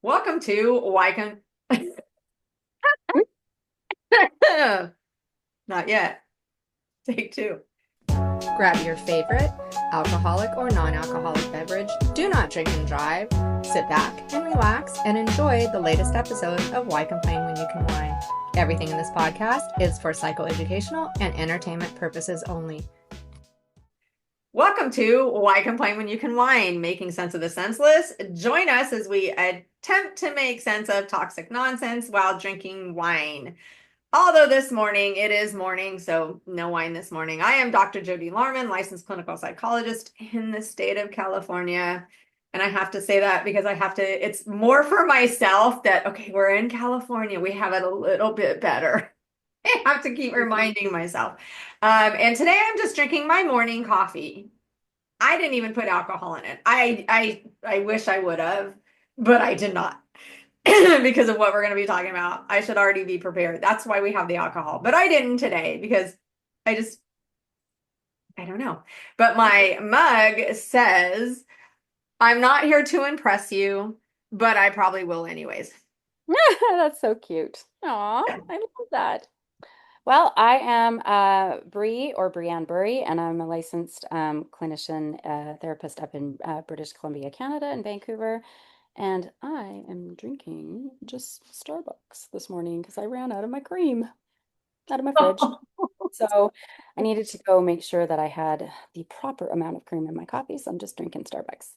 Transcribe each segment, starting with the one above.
Welcome to Why Can Not Yet. Take two. Grab your favorite alcoholic or non-alcoholic beverage. Do not drink and drive. Sit back and relax and enjoy the latest episode of Why Complain When You Can Whine. Everything in this podcast is for psychoeducational and entertainment purposes only. Welcome to Why Complain When You Can Whine, making sense of the senseless. Join us as we attempt to make sense of toxic nonsense while drinking wine. Although this morning, it is morning, so no wine this morning. I am Dr. Jody Larman, licensed clinical psychologist in the state of California. And I have to say that because it's more for myself that, okay, we're in California. We have it a little bit better. I have to keep reminding myself. And today I'm just drinking my morning coffee. I didn't even put alcohol in it. I wish I would have, but I did not. Because of what we're going to be talking about. I should already be prepared. That's why we have the alcohol. But I didn't today because I don't know. But my mug says, I'm not here to impress you, but I probably will anyways. That's so cute. Aw, I love that. Well, I am Bree or Brianne Burry, and I'm a licensed clinician therapist up in British Columbia, Canada, in Vancouver. And I am drinking just Starbucks this morning because I ran out of my cream out of my fridge. So I needed to go make sure that I had the proper amount of cream in my coffee. So I'm just drinking Starbucks.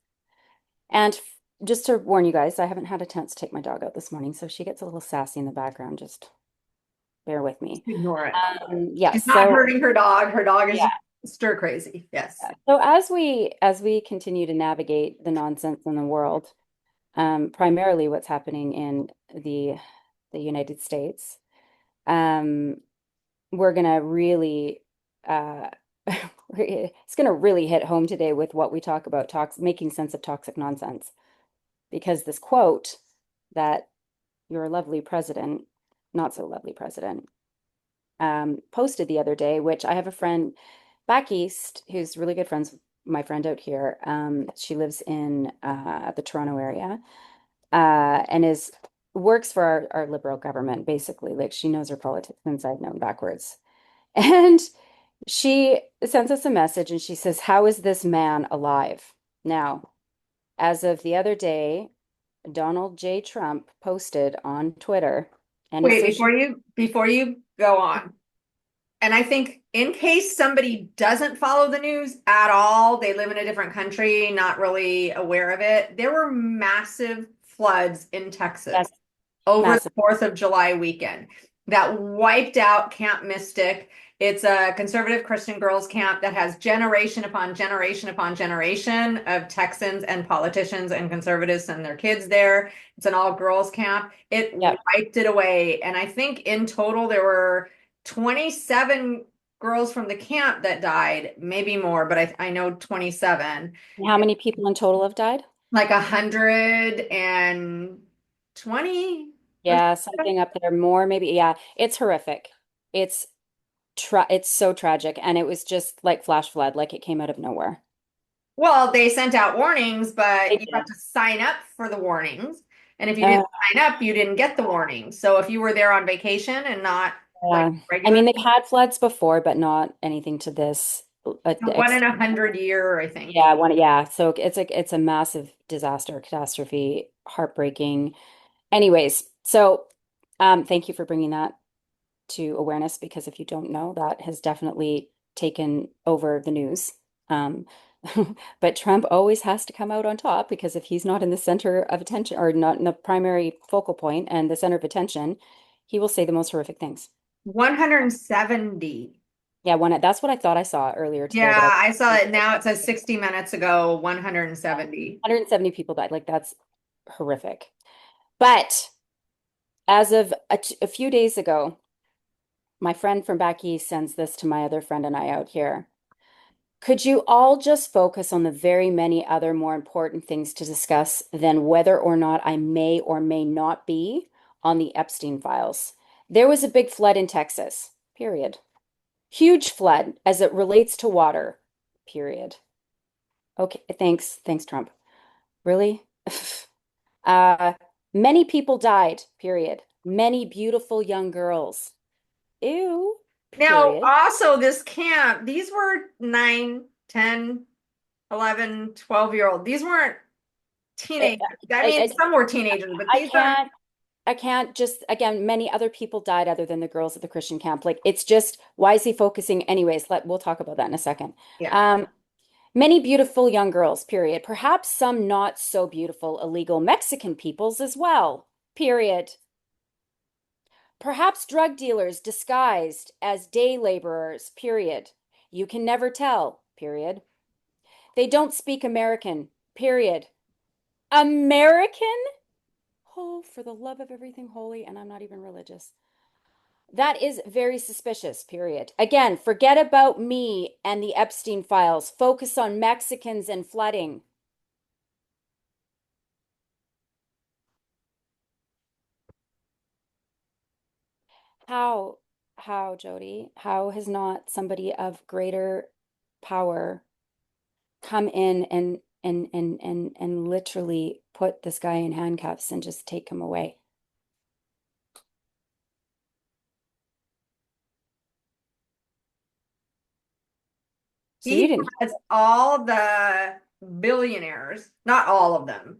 And just to warn you guys, I haven't had a chance to take my dog out this morning, so she gets a little sassy in the background. Just bear with me. Ignore it. She's Yes, not so hurting her dog. Her dog is yeah. stir crazy. Yes. So as we continue to navigate the nonsense in the world, primarily what's happening in the United States, um, we're gonna really it's gonna really hit home today with what we talk about making sense of toxic nonsense. Because this quote that your lovely president, not so lovely president, posted the other day, which I have a friend back east who's really good friends with my friend out here. She lives in the Toronto area and is works for our liberal government, basically. Like she knows her politics inside and out and backwards. And she sends us a message and she says, "How is this man alive?" Now, as of the other day, Donald J. Trump posted on Twitter and Wait, associated. before you go on. And I think in case somebody doesn't follow the news at all, they live in a different country, not really aware of it. There were massive floods in Texas Yes, over the massive. 4th of July weekend that wiped out Camp Mystic. It's a conservative Christian girls camp that has generation upon generation upon generation of Texans and politicians and conservatives and their kids there. It's an all girls camp. It Yep. wiped it away. And I think in total there were 27 girls from the camp that died, maybe more, but I know 27. And how many people in total have died? Like 120 or Yeah, something. something up there more, maybe. Yeah, it's horrific. It's it's so tragic. And it was just like flash flood, like it came out of nowhere. Well, they sent out warnings, They but you have did. to sign up for the warnings. And if you Uh, didn't sign up, you didn't get the warnings. So if you were there on vacation and not like yeah. I regular, mean, they've had floods before, but not anything to this one in extent. 100 year, I think. Yeah, yeah. So it's a massive disaster, catastrophe, heartbreaking. Anyways, so thank you for bringing that to awareness because if you don't know, that has definitely taken over the news. Um, but Trump always has to come out on top because if he's not in the center of attention or not in the primary focal point and the center of attention, he will say the most horrific things. 170. Yeah, that's what I thought I saw earlier today, but Yeah, I saw it now. It says 60 minutes ago, 170. 170 people died. Like that's horrific. But as of a few days ago, my friend from back east sends this to my other friend and I out here. Could you all just focus on the very many other more important things to discuss than whether or not I may or may not be on the Epstein files? There was a big flood in Texas, period. Huge flood as it relates to water, period. Okay, thanks, Trump. Really? Uh, Many people died, period. Many beautiful young girls. Ew, Now, period. also this camp, these were 9, 10, 11, 12-year-old. These weren't I, teenagers. I mean, I, some were teenagers, but I these are, can't, I can't just, again, many other people died other than the girls at the Christian camp. Like, it's just, why is he focusing? Anyways, we'll talk about that in a second. yeah. Um, Many beautiful young girls, period. Perhaps some not so beautiful illegal Mexican peoples as well, period. Perhaps drug dealers disguised as day laborers, period. You can never tell, period. They don't speak American, period. American? Oh, for the love of everything holy, and I'm not even religious. That is very suspicious, period. Again, forget about me and the Epstein files. Focus on Mexicans and flooding. How, Jody, how has not somebody of greater power come in and literally put this guy in handcuffs and just take him away? So you He didn't. has all the billionaires, not all of them,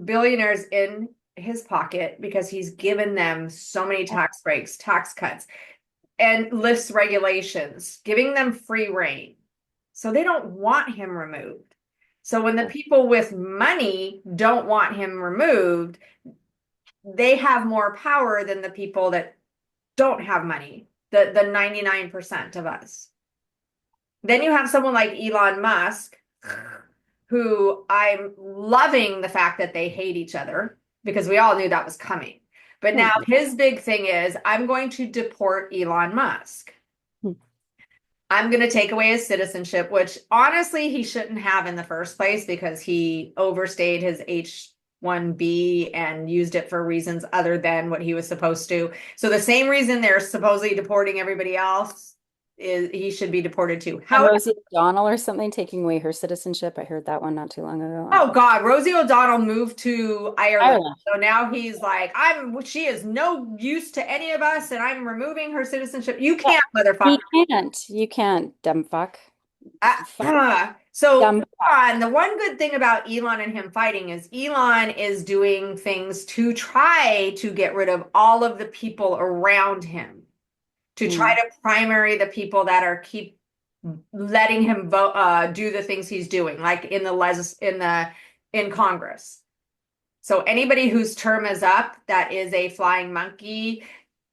billionaires in his pocket because he's given them so many tax breaks, tax cuts, and lifts regulations, giving them free reign. So they don't want him removed. So when the people with money don't want him removed, they have more power than the people that don't have money, the 99% of us. Then you have someone like Elon Musk, who I'm loving the fact that they hate each other because we all knew that was coming. But now his big thing is I'm going to deport Elon Musk. I'm going to take away his citizenship, which honestly he shouldn't have in the first place because he overstayed his H-1B and used it for reasons other than what he was supposed to. So the same reason they're supposedly deporting everybody else is he should be deported too. And How Rosie O'Donnell or something taking away her citizenship. I heard that one not too long ago. Oh God, Rosie O'Donnell moved to Ireland. Ireland. So now he's like, she is no use to any of us, and I'm removing her citizenship. You can't, motherfucker. You can't, dumb fuck. So Dumb fuck. Elon, the one good thing about Elon and him fighting is Elon is doing things to try to get rid of all of the people around him, to try to primary the people that are keep letting him vote, do the things he's doing, like in Congress. So anybody whose term is up that is a flying monkey,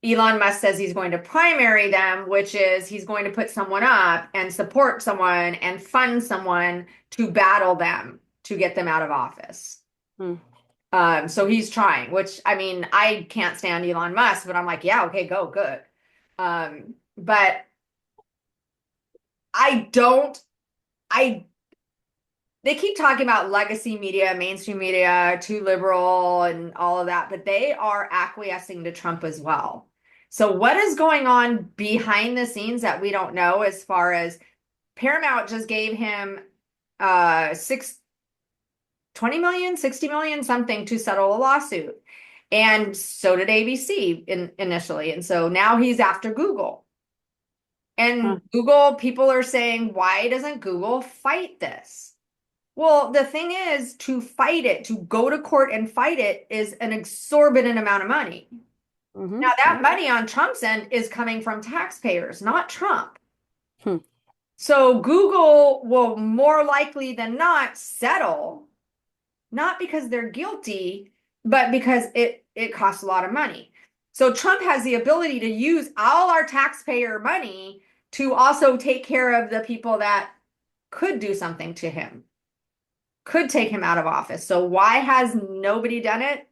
Elon Musk says he's going to primary them, which is he's going to put someone up and support someone and fund someone to battle them to get them out of office. So he's trying, which I mean, I can't stand Elon Musk, but I'm like, yeah, okay, go, good. But they keep talking about legacy media, mainstream media, too liberal and all of that, but they are acquiescing to Trump as well. So what is going on behind the scenes that we don't know, as far as Paramount just gave him 20 million, 60 million, something to settle a lawsuit. And so did ABC initially. And so now he's after Google. And Google, people are saying, why doesn't Google fight this? Well, the thing is, to fight it, to go to court and fight it, is an exorbitant amount of money. Now, that money on Trump's end is coming from taxpayers, not Trump. So Google will more likely than not settle, not because they're guilty, but because it costs a lot of money. So Trump has the ability to use all our taxpayer money to also take care of the people that could do something to him, could take him out of office. So why has nobody done it?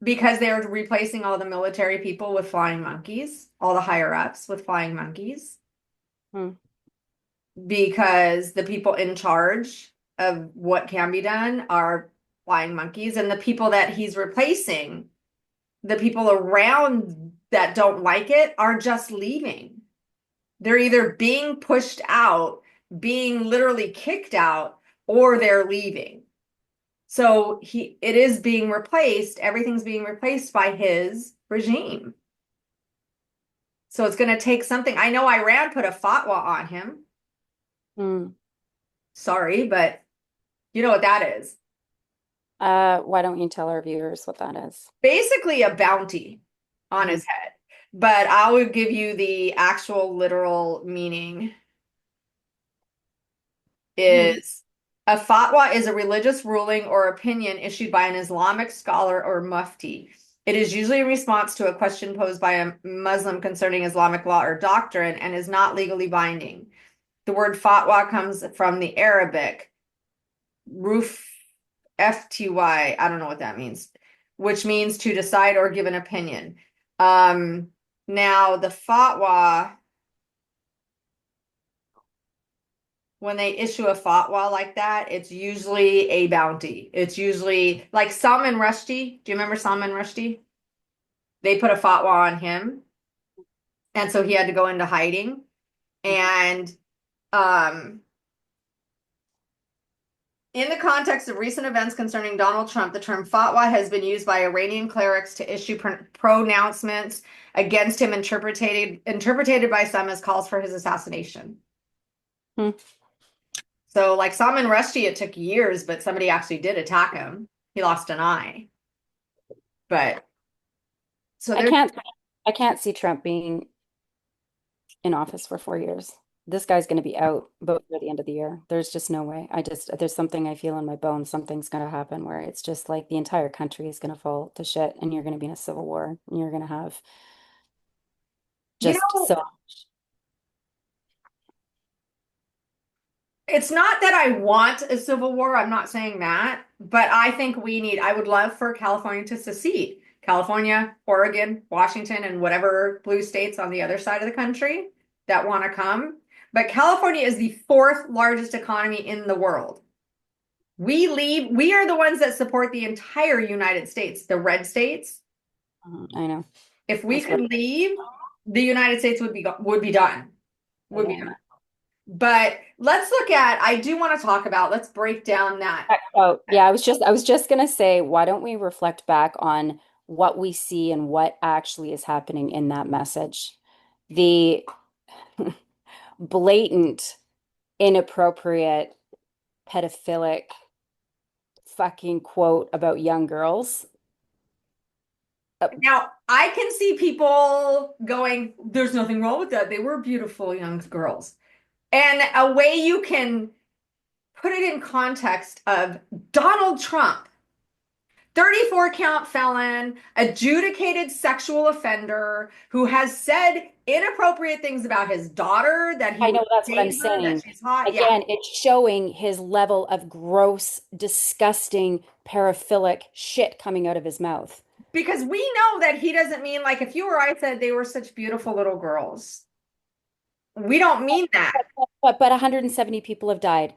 Because they're replacing all the military people with flying monkeys, all the higher ups with flying monkeys. Because the people in charge of what can be done are flying monkeys, and the people that he's replacing, the people around that don't like it, are just leaving. They're either being pushed out, being literally kicked out, or they're leaving. So it is being replaced, everything's being replaced by his regime. So it's going to take something. I know Iran put a fatwa on him. Hmm. Sorry, but you know what that is. Why don't you tell our viewers what that is? Basically a bounty on Mhm. his head. But I will give you the actual literal meaning Mhm. is a fatwa is a religious ruling or opinion issued by an Islamic scholar or mufti. It is usually in response to a question posed by a Muslim concerning Islamic law or doctrine and is not legally binding. The word fatwa comes from the Arabic roof FTY, I don't know what that means, which means to decide or give an opinion. Um, Now the fatwa, when they issue a fatwa like that, it's usually a bounty. It's usually like Salman Rushdie. Do you remember Salman Rushdie? They put a fatwa on him, and so he had to go into hiding. And um, in the context of recent events concerning Donald Trump, the term fatwa has been used by Iranian clerics to issue pronouncements against him, interpreted by some as calls for his assassination. Hmm. So, like Salman Rushdie, it took years, but somebody actually did attack him. He lost an eye. But so I there's can't I can't see Trump being in office for 4 years. This guy's going to be out before the end of the year. There's just no way. There's something I feel in my bones. Something's going to happen where it's just like the entire country is going to fall to shit and you're going to be in a civil war and you're going to have you just know, so. it's not that I want a civil war. I'm not saying that, but I would love for California to secede. California, Oregon, Washington, and whatever blue states on the other side of the country that want to come. But California is the fourth largest economy in the world. We are the ones that support the entire United States, the red states. I know. If we That's right. could leave, the United States would be done. Would be done. But let's look at, I do want to talk about, let's break down that. Oh, yeah, I was just gonna say, why don't we reflect back on what we see and what actually is happening in that message? The blatant, inappropriate, pedophilic fucking quote about young girls. Now, I can see people going, there's nothing wrong with that. They were beautiful young girls. And a way you can put it in context of Donald Trump, 34 count felon, adjudicated sexual offender who has said inappropriate things about his daughter, that he I would know that's what I'm date her, that saying. she's hot. Yeah. Again, it's showing his level of gross, disgusting, paraphilic shit coming out of his mouth. Because we know that he doesn't mean like if you or I said they were such beautiful little girls. We don't mean that. But 170 people have died.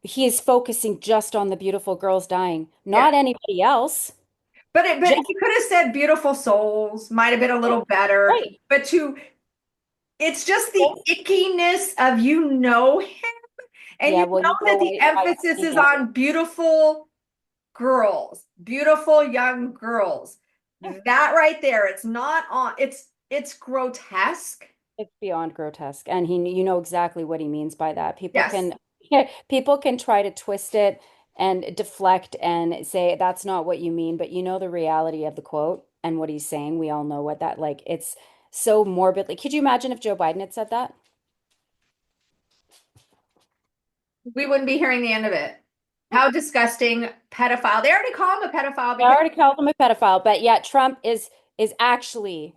He is focusing just on the beautiful girls dying, Yeah. not anybody else. But Just he could have said beautiful souls, might have been a yeah, little better. right. But it's just the ickiness of you know him, and Yeah, you well, know that the I've emphasis seen is it. on beautiful girls, beautiful young girls. Yeah, That right there, it's not on, it's grotesque. it's beyond grotesque, and you know exactly what he means by that. Yes. People can try to twist it and deflect and say that's not what you mean, but you know the reality of the quote and what he's saying. We all know what that like. It's so morbidly. Could you imagine if Joe Biden had said that? We wouldn't be hearing the end of it. How disgusting pedophile. They already call him a pedophile I because already called him a pedophile, but yet Trump is actually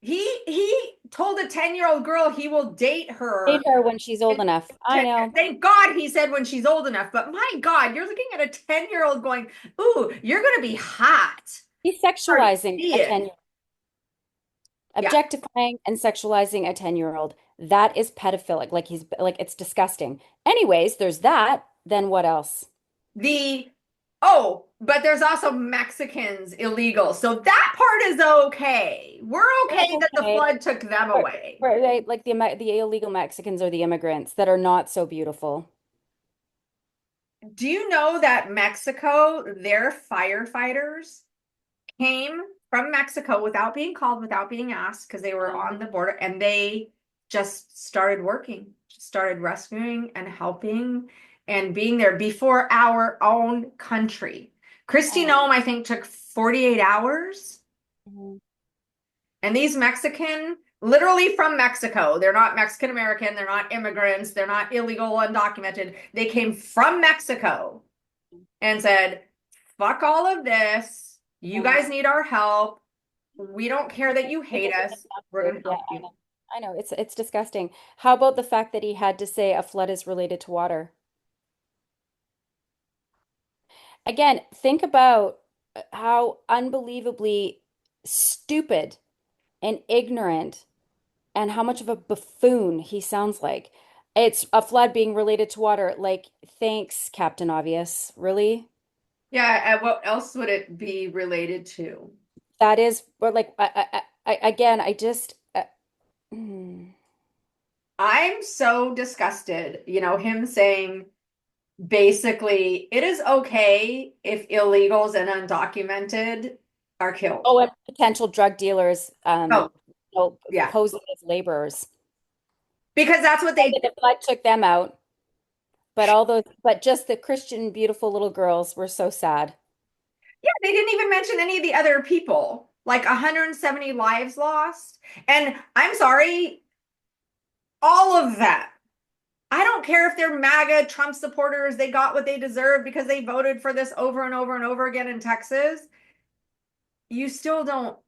he told a 10-year-old girl he will date date her her when she's old in enough. I 10 years. know. Thank God he said when she's old enough, but my God, you're looking at a 10-year-old going, "Ooh, you're gonna be hot." He's Already sexualizing see a it. 10, Yeah. objectifying and sexualizing a 10-year-old. That is pedophilic. Like he's like it's disgusting. Anyways, there's that. Then what else? The but there's also Mexicans illegal. So that part is okay. We're That's okay that the okay. flood took them away. Like the illegal Mexicans or the immigrants that are not so beautiful. Do you know that Mexico, their firefighters came from Mexico without being called, without being asked, because they were on the border, and they just started working, just started rescuing and helping and being there before our own country. I Kristi know. Noem, I think, took 48 hours. Mhm. And these Mexican, literally from Mexico, they're not Mexican American, they're not immigrants, they're not illegal, undocumented. They came from Mexico and said, fuck all of this. You Yeah. guys need our help. We don't care that you It hate isn't us. enough We're going to- to Yeah, help I you. know. I know. It's disgusting. How about the fact that he had to say a flood is related to water? Again, think about how unbelievably stupid and ignorant and how much of a buffoon he sounds like. It's a flood being related to water. Like, thanks, Captain Obvious. Really? Yeah, and what else would it be related to? That is, but like, again, I just, mm, I'm so disgusted, him saying basically it is okay if illegals and undocumented are killed. oh, and potential drug dealers, Oh, yeah. posing as laborers. Because that's what they do. The flood took them out, but all those, but just the Christian, beautiful little girls were so sad. Yeah, they didn't even mention any of the other people. Like 170 lives lost. And I'm sorry, all of that. I don't care if they're MAGA Trump supporters, they got what they deserve because they voted for this over and over and over again in Texas. You still don't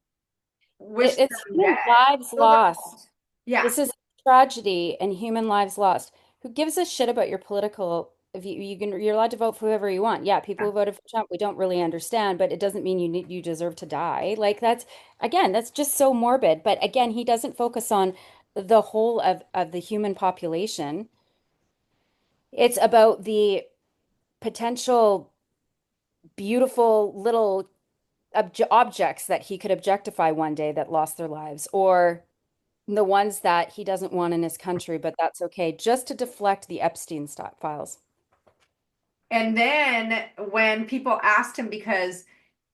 wish It's them human dead. lives Still lost. don't. Yeah. This is tragedy and human lives lost. Who gives a shit about your political? If you're allowed to vote for whoever you want. Yeah, people Yeah. who voted for Trump, we don't really understand, but it doesn't mean you deserve to die. Like that's again, that's just so morbid. But again, he doesn't focus on the whole of the human population. It's about the potential beautiful little objects that he could objectify one day that lost their lives, or the ones that he doesn't want in his country, but that's okay, just to deflect the Epstein stop files. And then when people asked him, because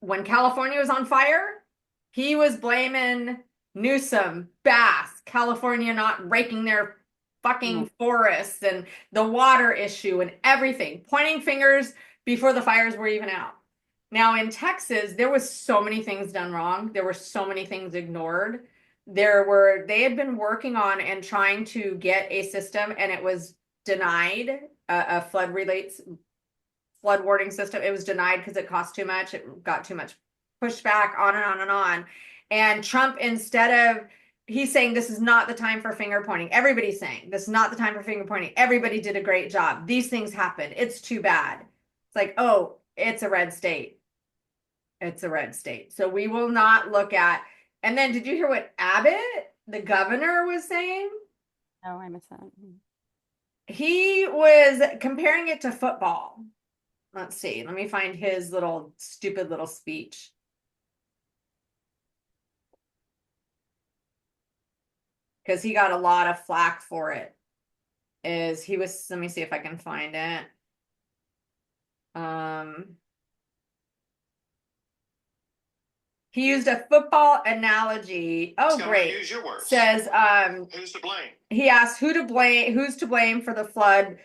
when California was on fire, he was blaming Newsom, Bass, California not raking their Yeah. fucking forests and the water issue and everything, pointing fingers before the fires were even out. Now in Texas, there was so many things done wrong. There were so many things ignored. They had been working on and trying to get a system and it was denied, a flood warning system. It was denied because it cost too much. It got too much pushback, on and on and on. And Trump, instead of, he's saying this is not the time for finger pointing. Everybody's saying this is not the time for finger pointing. Everybody did a great job. These things happened. It's too bad. It's like, oh, it's a red state. It's a red state. So we will not look at. And then did you hear what Abbott, the governor, was saying? Oh, I missed that. He was comparing it to football. Let's see. Let me find his little stupid little speech. Because he got a lot of flack for it. Let me see if I can find it. He used a football analogy. Oh, great. Use your words. Says, who's to blame? He asked who's to blame for the flood.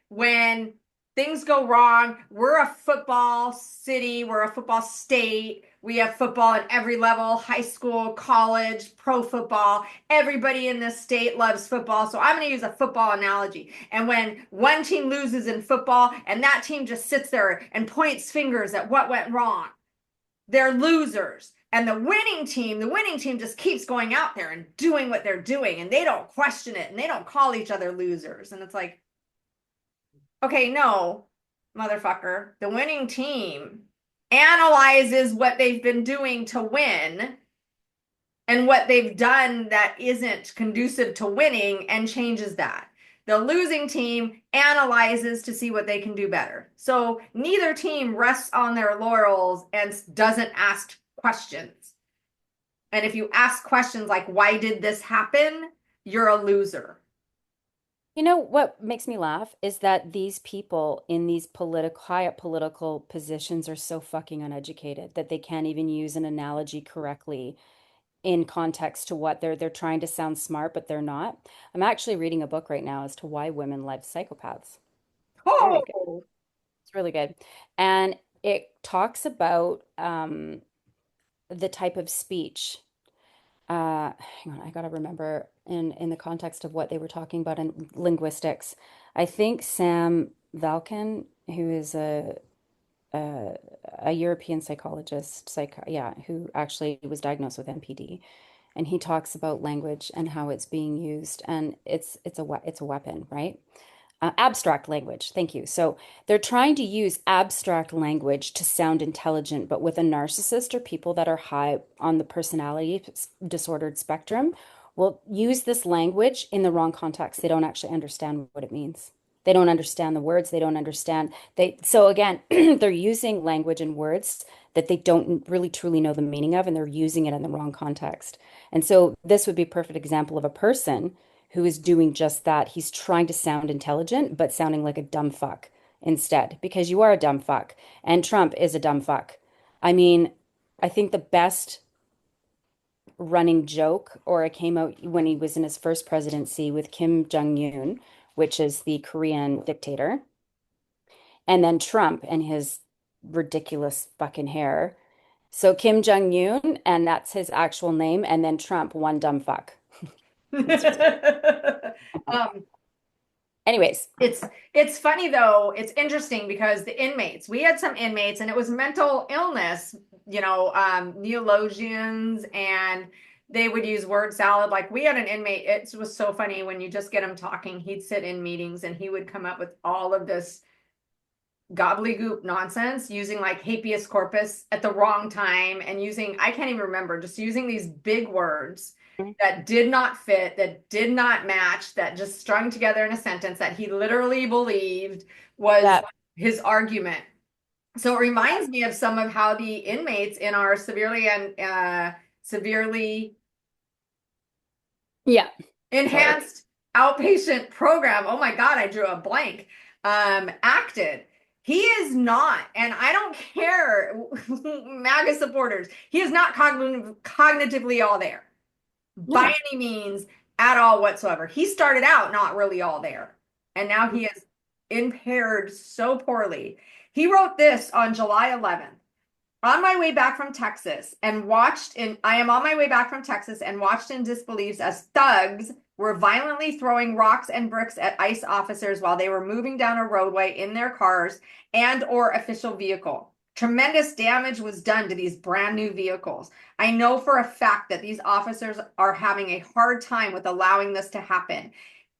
When things go wrong, we're a football city, we're a football state. We have football at every level, high school, college, pro football. Everybody in this state loves football. So I'm going to use a football analogy. And when one team loses in football and that team just sits there and points fingers at what went wrong, they're losers. And the winning team just keeps going out there and doing what they're doing, and they don't question it and they don't call each other losers. And it's like, okay, no, motherfucker. The winning team analyzes what they've been doing to win and what they've done that isn't conducive to winning and changes that. The losing team analyzes to see what they can do better. So neither team rests on their laurels and doesn't ask questions. And if you ask questions like, why did this happen? You're a loser. You know what makes me laugh is that these people in these political high up political positions are so fucking uneducated that they can't even use an analogy correctly in context to what they're trying to sound smart, but they're not. I'm actually reading a book right now as to why women love psychopaths. Very good. Oh, It's really good. And it talks about the type of speech. Hang on, I gotta remember in the context of what they were talking about in linguistics. I think Sam Valkin, who is a, a European psychologist, yeah, who actually was diagnosed with NPD, and he talks about language and how it's being used, and it's a weapon, right? Abstract language. Thank you. So they're trying to use abstract language to sound intelligent, but with a narcissist or people that are high on the personality disordered spectrum will use this language in the wrong context. They don't actually understand what it means. They don't understand the words. They don't understand. So again, they're using language and words that they don't really truly know the meaning of, and they're using it in the wrong context. And so this would be a perfect example of a person who is doing just that. He's trying to sound intelligent, but sounding like a dumb fuck instead, because you are a dumb fuck. And Trump is a dumb fuck. I mean, I think the best running joke, or it came out when he was in his first presidency with Kim Jong-un, which is the Korean dictator, and then Trump and his ridiculous fucking hair. So Kim Jong-un, and that's his actual name, and then Trump, one dumb fuck. It's just, um, anyways. it's funny though. It's interesting because the inmates, we had some inmates, and it was mental illness, neologians, and they would use word salad. Like we had an inmate, it was so funny when you just get him talking, he'd sit in meetings and he would come up with all of this gobbledygook nonsense using like habeas corpus at the wrong time and using, I can't even remember, just using these big words that did not fit, that did not match, that just strung together in a sentence that he literally believed was Yeah. his argument. So it reminds me of some of how the inmates in our severely Yeah. enhanced outpatient program, oh my God, I drew a blank, acted. He is not, and I don't care, MAGA supporters, he is not cognitively all there by No. any means at all whatsoever. He started out not really all there, and now he is impaired so poorly. He wrote this on July 11th. On my way back from Texas and I am on my way back from Texas and watched in disbelief as thugs were violently throwing rocks and bricks at ICE officers while they were moving down a roadway in their cars and or official vehicle. Tremendous damage was done to these brand new vehicles. I know for a fact that these officers are having a hard time with allowing this to happen,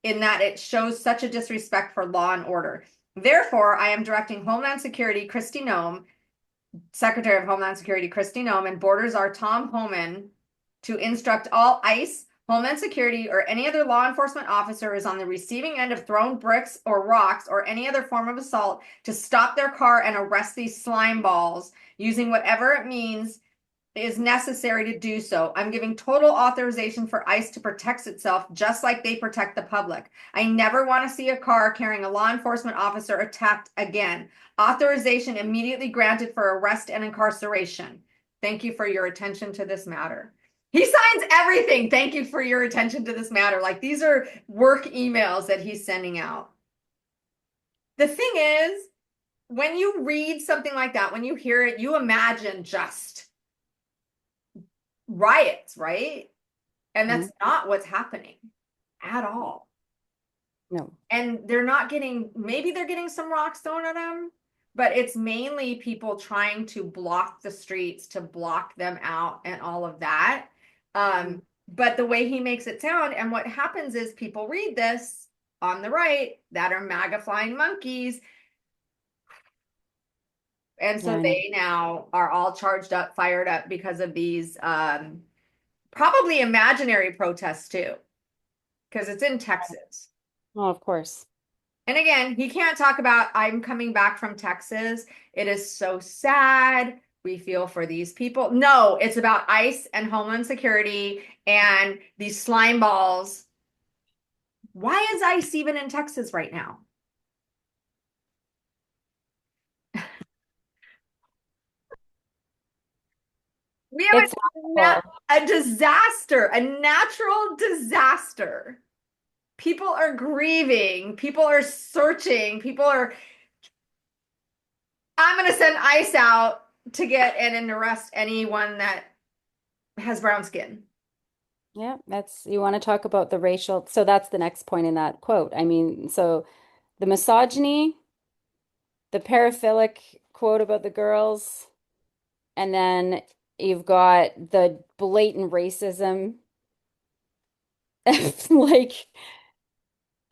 in that it shows such a disrespect for law and order. Therefore, I am directing Homeland Security Kristi Noem, Secretary of Homeland Security Kristi Noem, and Borders Czar Tom Homan to instruct all ICE, Homeland Security, or any other law enforcement officer is on the receiving end of thrown bricks or rocks or any other form of assault to stop their car and arrest these slime balls using whatever it means is necessary to do so. I'm giving total authorization for ICE to protect itself just like they protect the public. I never want to see a car carrying a law enforcement officer attacked again. Authorization immediately granted for arrest and incarceration. Thank you for your attention to this matter. He signs everything. Thank you for your attention to this matter. Like these are work emails that he's sending out. The thing is, when you read something like that, when you hear it, you imagine just riots, right? And that's not what's happening at all. No. And they're not getting, maybe they're getting some rocks thrown at them, but it's mainly people trying to block the streets, to block them out and all of that. But the way he makes it sound, and what happens is people read this on the right that are MAGA flying monkeys. And so they now are all charged up, fired up because of these probably imaginary protests too, because it's in Texas. Oh, of course. And again, he can't talk about, I'm coming back from Texas. It is so sad. We feel for these people. No, it's about ICE and Homeland Security and these slime balls Why is ICE even in Texas right now? We have It's awful. a disaster, a natural disaster. People are grieving, people are searching, people are. I'm going to send ICE out to get in and arrest anyone that has brown skin. Yeah, that's you want to talk about the racial. So that's the next point in that quote. I mean, so the misogyny, the paraphilic quote about the girls, and then you've got the blatant racism. Like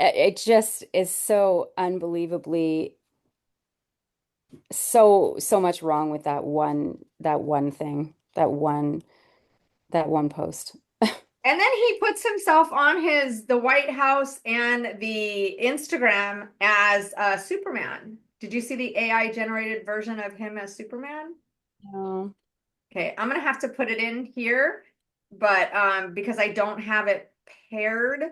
it just is so unbelievably so much wrong with that one thing, that one post. And then he puts himself on the White House and the Instagram as Superman. Did you see the AI generated version of him as Superman? No. Okay, I'm gonna have to put it in here, but because I don't have it paired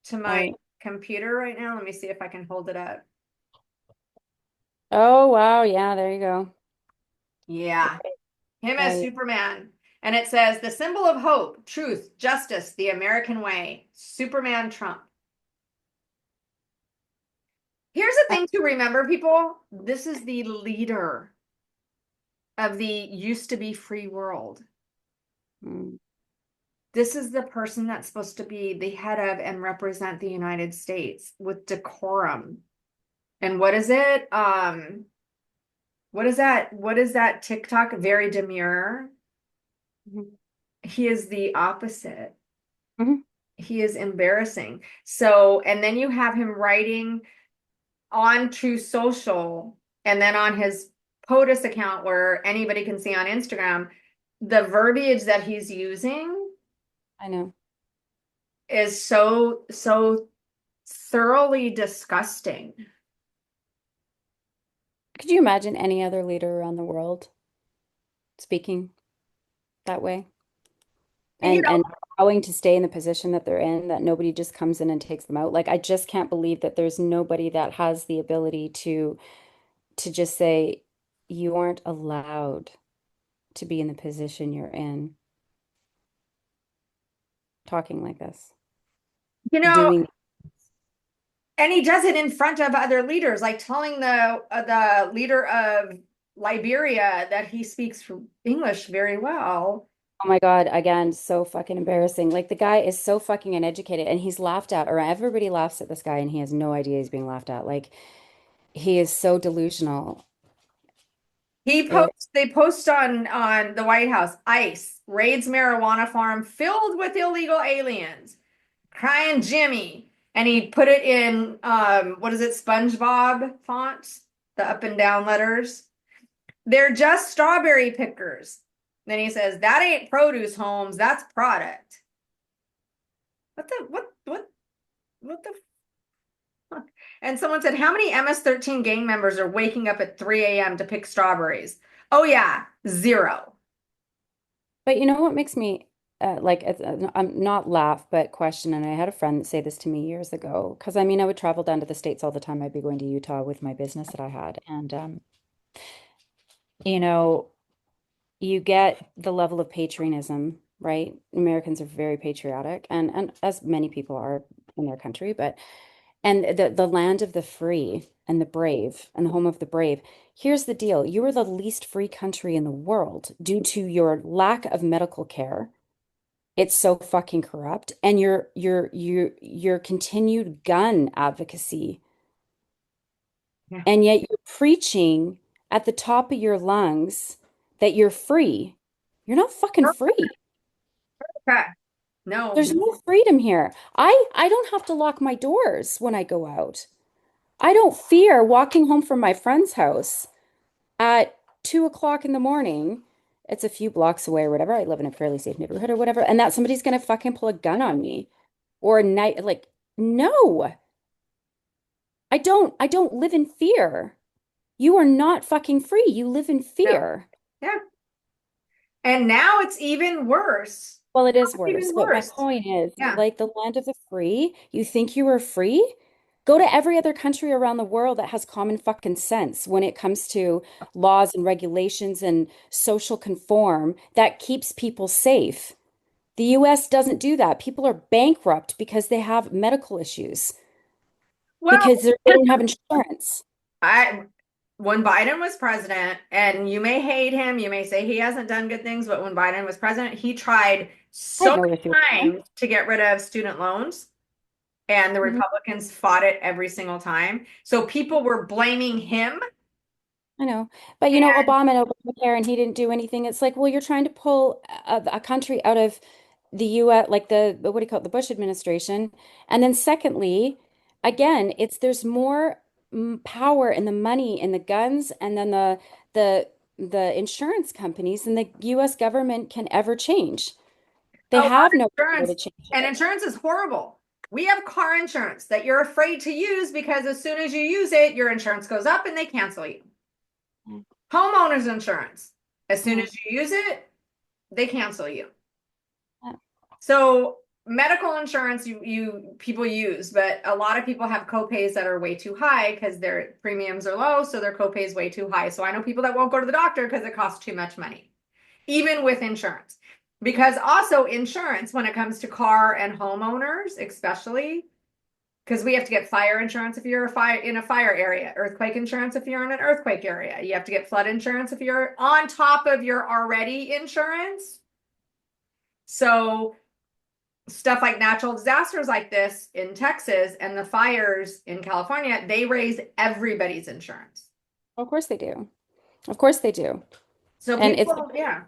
to my Right. computer right now. Let me see if I can hold it up. Oh wow, yeah, there you go. Yeah, him as Right. Superman. And it says the symbol of hope, truth, justice, the American way, Superman Trump. Here's the thing to remember, people. This is the leader of the used to be free world. Mm. This is the person that's supposed to be the head of and represent the United States with decorum. And what is it? What is that? What is that TikTok? Very demure. Mhm. He is the opposite. Mhm. He is embarrassing. So, and then you have him writing on True Social and then on his POTUS account where anybody can see on Instagram, the verbiage that he's using I know. is so thoroughly disgusting. Could you imagine any other leader around the world speaking that way You know, and allowing to stay in the position that they're in, that nobody just comes in and takes them out? Like I just can't believe that there's nobody that has the ability to just say you aren't allowed to be in the position you're in, talking like this, you know, doing. and he does it in front of other leaders, like telling the leader of Liberia that he speaks English very well. Oh my God, again, so fucking embarrassing. Like the guy is so fucking uneducated and he's laughed at, or everybody laughs at this guy and he has no idea he's being laughed at. Like he is so delusional. It, They post on the White House, ICE raids marijuana farm filled with illegal aliens. Crying Jimmy. And he put it in what is it, SpongeBob fonts, the up and down letters. They're just strawberry pickers. Then he says, that ain't produce, Holmes, that's product. What the fuck? And someone said, how many MS-13 gang members are waking up at 3 a.m. to pick strawberries? Oh yeah, zero. but you know what makes me I'm not laugh, but question. And I had a friend say this to me years ago because I mean, I would travel down to the States all the time. I'd be going to Utah with my business that I had. And, you know, you get the level of patriotism, right? Americans are very patriotic, and as many people are in their country, but and the land of the free and the brave and the home of the brave. Here's the deal. You are the least free country in the world due to your lack of medical care. It's so fucking corrupt, and your continued gun advocacy, Yeah. and yet you're preaching at the top of your lungs that you're free. You're not fucking free. Okay. No. There's no freedom here. I don't have to lock my doors when I go out. I don't fear walking home from my friend's house at 2 o'clock in the morning. It's a few blocks away or whatever. I live in a fairly safe neighborhood or whatever, and that somebody's gonna fucking pull a gun on me or a night. Like, no, I don't live in fear. You are not fucking free. You live in No. fear. Yeah. And now it's even worse Well, it is Even worse. But my worse. point is, Yeah. like the land of the free, you think you are free? Go to every other country around the world that has common fucking sense when it comes to laws and regulations and social conform that keeps people safe. The US doesn't do that. People are bankrupt because they have medical issues, Well, because they don't have insurance. I when Biden was president, and you may hate him, you may say he hasn't done good things, but when Biden was president, he tried I have so no many issue with that. times to get rid of student loans, and the Mhm. Republicans fought it every single time. So people were blaming him. I know. But you know, And Obama and Obamacare and he didn't do anything. It's like, well, you're trying to pull a country out of the US, like what do you call it, the Bush administration. And then secondly, again, it's there's more power in the money in the guns and then the the insurance companies than the US government can ever change. They oh, have no power to insurance, change and it. insurance is horrible. We have car insurance that you're afraid to use because as soon as you use it, your insurance goes up and they cancel you. Yeah. Homeowners insurance, as soon Yeah. as you use it, they cancel you. Yeah. So medical insurance you people use, but a lot of people have copays that are way too high because their premiums are low, so their copay is way too high. So I know people that won't go to the doctor because it costs too much money, even with insurance. Because also insurance, when it comes to car and homeowners, especially, because we have to get fire insurance if you're in a fire area, earthquake insurance if you're in an earthquake area. You have to get flood insurance if you're on top of your already insurance. So stuff like natural disasters like this in Texas and the fires in California, they raise everybody's insurance. Of course they do. Of course they do. So And people, yeah.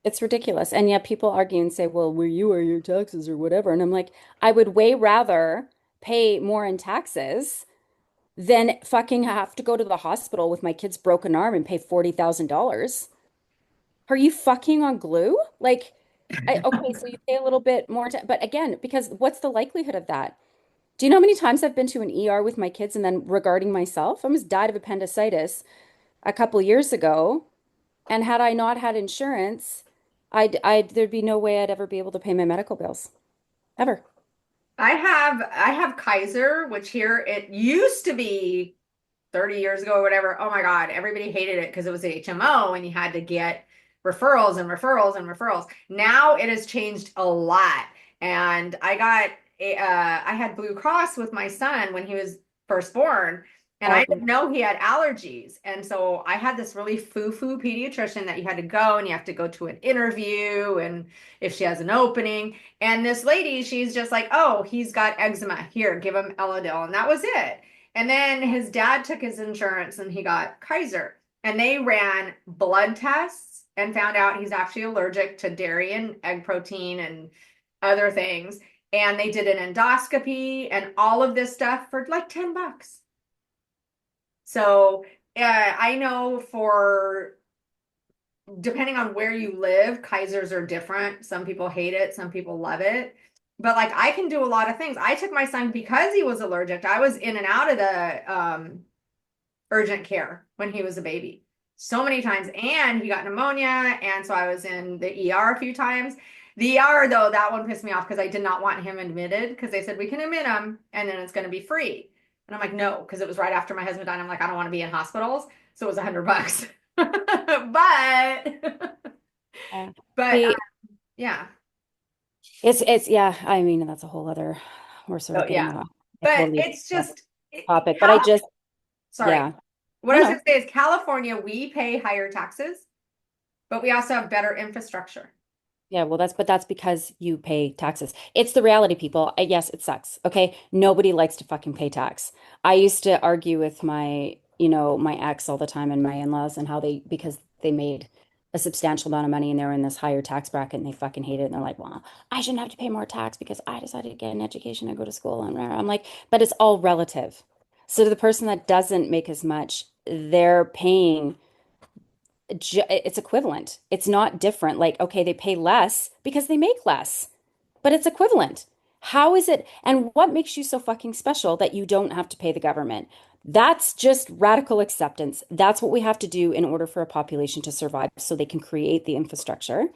it's ridiculous. And yet people argue and say, well, where you are your taxes or whatever. And I'm like, I would way rather pay more in taxes than fucking have to go to the hospital with my kid's broken arm and pay $40,000. Are you fucking on glue? Like, okay, so you pay a little bit more, but again, because what's the likelihood of that? Do you know how many times I've been to an ER with my kids and then regarding myself? I almost died of appendicitis a couple years ago. And had I not had insurance, there'd be no way I'd ever be able to pay my medical bills. Ever. I have Kaiser, which here it used to be 30 years ago or whatever. Oh my God, everybody hated it because it was HMO and you had to get referrals and referrals and referrals. Now it has changed a lot. And I had Blue Cross with my son when he was first born, and I didn't know he had allergies. And so I had this really foo-foo pediatrician that you had to go and you have to go to an interview and if she has an opening. And this lady, she's just like, oh, he's got eczema. Here, give him Elidel. And that was it. And then his dad took his insurance and he got Kaiser. And they ran blood tests and found out he's actually allergic to dairy and egg protein and other things. And they did an endoscopy and all of this stuff for like $10. So I know for depending on where you live, Kaisers are different. Some people hate it, some people love it. But like I can do a lot of things. I took my son because he was allergic. I was in and out of the urgent care when he was a baby so many times, and he got pneumonia, and so I was in the ER a few times. The ER though, that one pissed me off because I did not want him admitted because they said we can admit him and then it's going to be free. And I'm like, no, because it was right after my husband died. I'm like, I don't want to be in hospitals. So it was $100. but Yeah. but The yeah. it's yeah, I mean that's a whole other we're sort So of getting yeah. off a But totally it's different just topic. But I Cal just sorry. yeah. What No, I was no. gonna say is California, we pay higher taxes, but we also have better infrastructure. Yeah, well that's because you pay taxes. It's the reality, people. Yes, it sucks. Okay. Nobody likes to fucking pay tax. I used to argue with my ex all the time and my in-laws and how because they made a substantial amount of money and they're in this higher tax bracket and they fucking hate it. And they're like, well, I shouldn't have to pay more tax because I decided to get an education and go to school. And I'm like, but it's all relative. So to the person that doesn't make as much, they're paying it's equivalent. It's not different. Like, okay, they pay less because they make less, but it's equivalent. How is it? And what makes you so fucking special that you don't have to pay the government? That's just radical acceptance. That's what we have to do in order for a population to survive so they can create the infrastructure.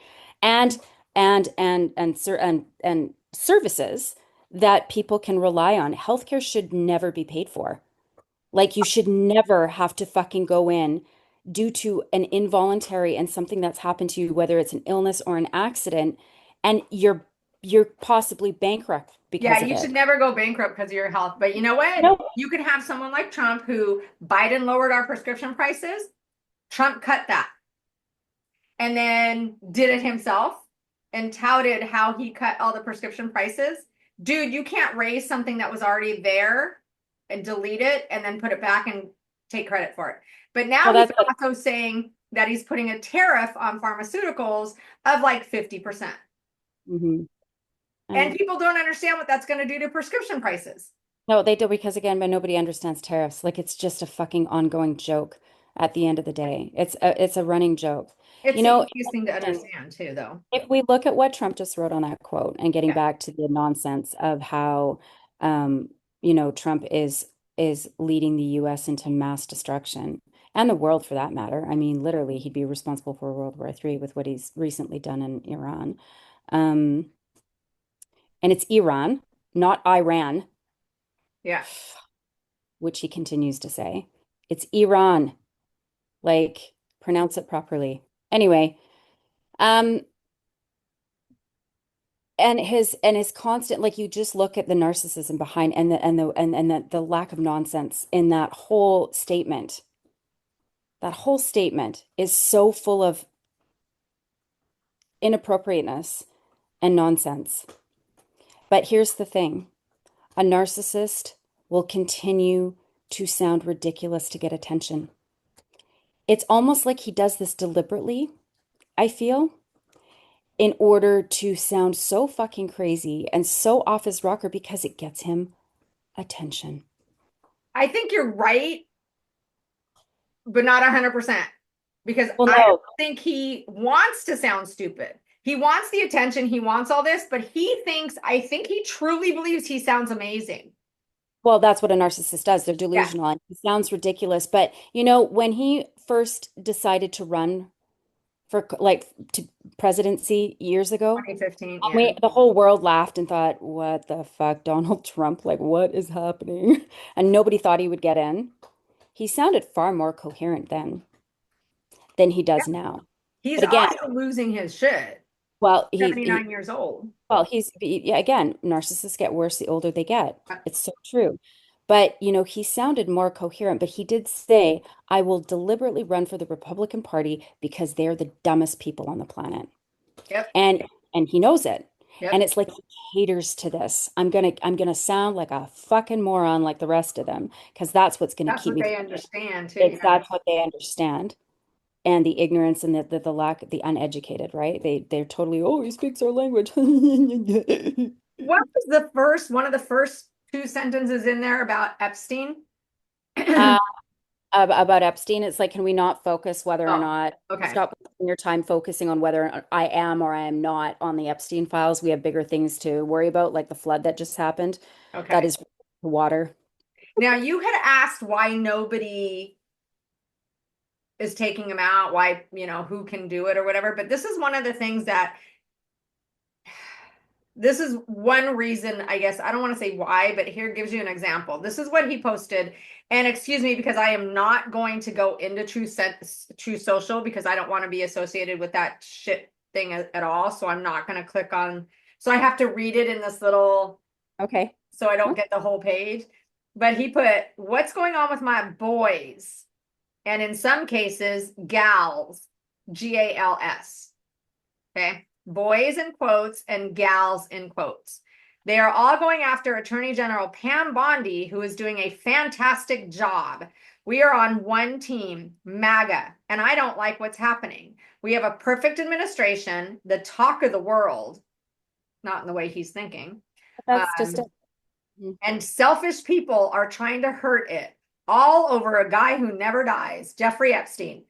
And and services that people can rely on. Healthcare should never be paid for. Like you should never have to fucking go in due to an involuntary and something that's happened to you, whether it's an illness or an accident, and you're possibly bankrupt Yeah, because of you should it. never go bankrupt because of your health. But you know what? No, You could have someone like Trump who Biden lowered our prescription prices. Trump cut that and then did it himself and touted how he cut all the prescription prices. Dude, you can't raise something that was already there and delete it and then put it back and take credit for it. But now well, he's that's like, also saying that he's putting a tariff on pharmaceuticals of like 50%. mhm. And people don't understand what that's going to do to prescription prices. No, they do because again, but nobody understands tariffs. Like it's just a fucking ongoing joke at the end of the day. It's a running joke. It's You the know, easiest thing to understand too, though. if we look at what Trump just wrote on that quote and getting Yeah. back to the nonsense of how um, Trump is leading the US into mass destruction and the world for that matter. I mean, literally, he'd be responsible for World War III with what he's recently done in Iran. Um, and it's Iran, not Iran, Yeah. which he continues to say. It's Iran. Like, pronounce it properly. Anyway, um, and his constant, like you just look at the narcissism behind and the lack of nonsense in that whole statement. That whole statement is so full of inappropriateness and nonsense. But here's the thing, a narcissist will continue to sound ridiculous to get attention. It's almost like he does this deliberately, I feel, in order to sound so fucking crazy and so off his rocker because it gets him attention. I think you're right, but not 100%. Because Well, I don't no. think he wants to sound stupid. He wants the attention, he wants all this, but I think he truly believes he sounds amazing. Well, that's what a narcissist does. They're Yeah, delusional and it sounds ridiculous. But, when he first decided to run for like to presidency years ago, 2015. Yeah. the whole world laughed and thought, what the fuck, Donald Trump? Like, what is happening? And nobody thought he would get in. He sounded far more coherent then than he Yeah. does now. He's But again, also losing his shit. well, 79 years old. yeah, again, narcissists get worse the older they get. Uh, It's so true. But, he sounded more coherent, but he did say, I will deliberately run for the Republican Party because they're the dumbest people on the planet. Yep. And he knows it. And Yep. it's like he caters to this. I'm gonna sound like a fucking moron like the rest of them because that's what's gonna That's keep what me they quiet. understand too. It's Yeah. that's what they understand. And the ignorance and the lack, the uneducated, right? They're totally, oh, he speaks our language. What was one of the first two sentences in there about Epstein? Uh, about Epstein, it's like, can we not focus whether or Oh, not okay. stop wasting your time focusing on whether I am or I am not on the Epstein files? We have bigger things to worry about, like the flood that just happened. That Okay. is water. Now you had asked why nobody is taking him out, why, who can do it or whatever. But this is one of the things that this is one reason, I guess. I don't want to say why, but here gives you an example. This is what he posted. And excuse me, because I am not going to go into True Social because I don't want to be associated with that shit thing at all. So I'm not going to click on. So I have to read it in this little, Okay. so I don't get the whole page. But he put, what's going on with my boys? And in some cases, gals, GALS. Okay. Boys in quotes and gals in quotes. They are all going after Attorney General Pam Bondi, who is doing a fantastic job. We are on one team, MAGA, and I don't like what's happening. We have a perfect administration, the talk of the world, not in the way he's thinking. That's just it. And selfish people are trying to hurt it all over a guy who never dies, Jeffrey Epstein.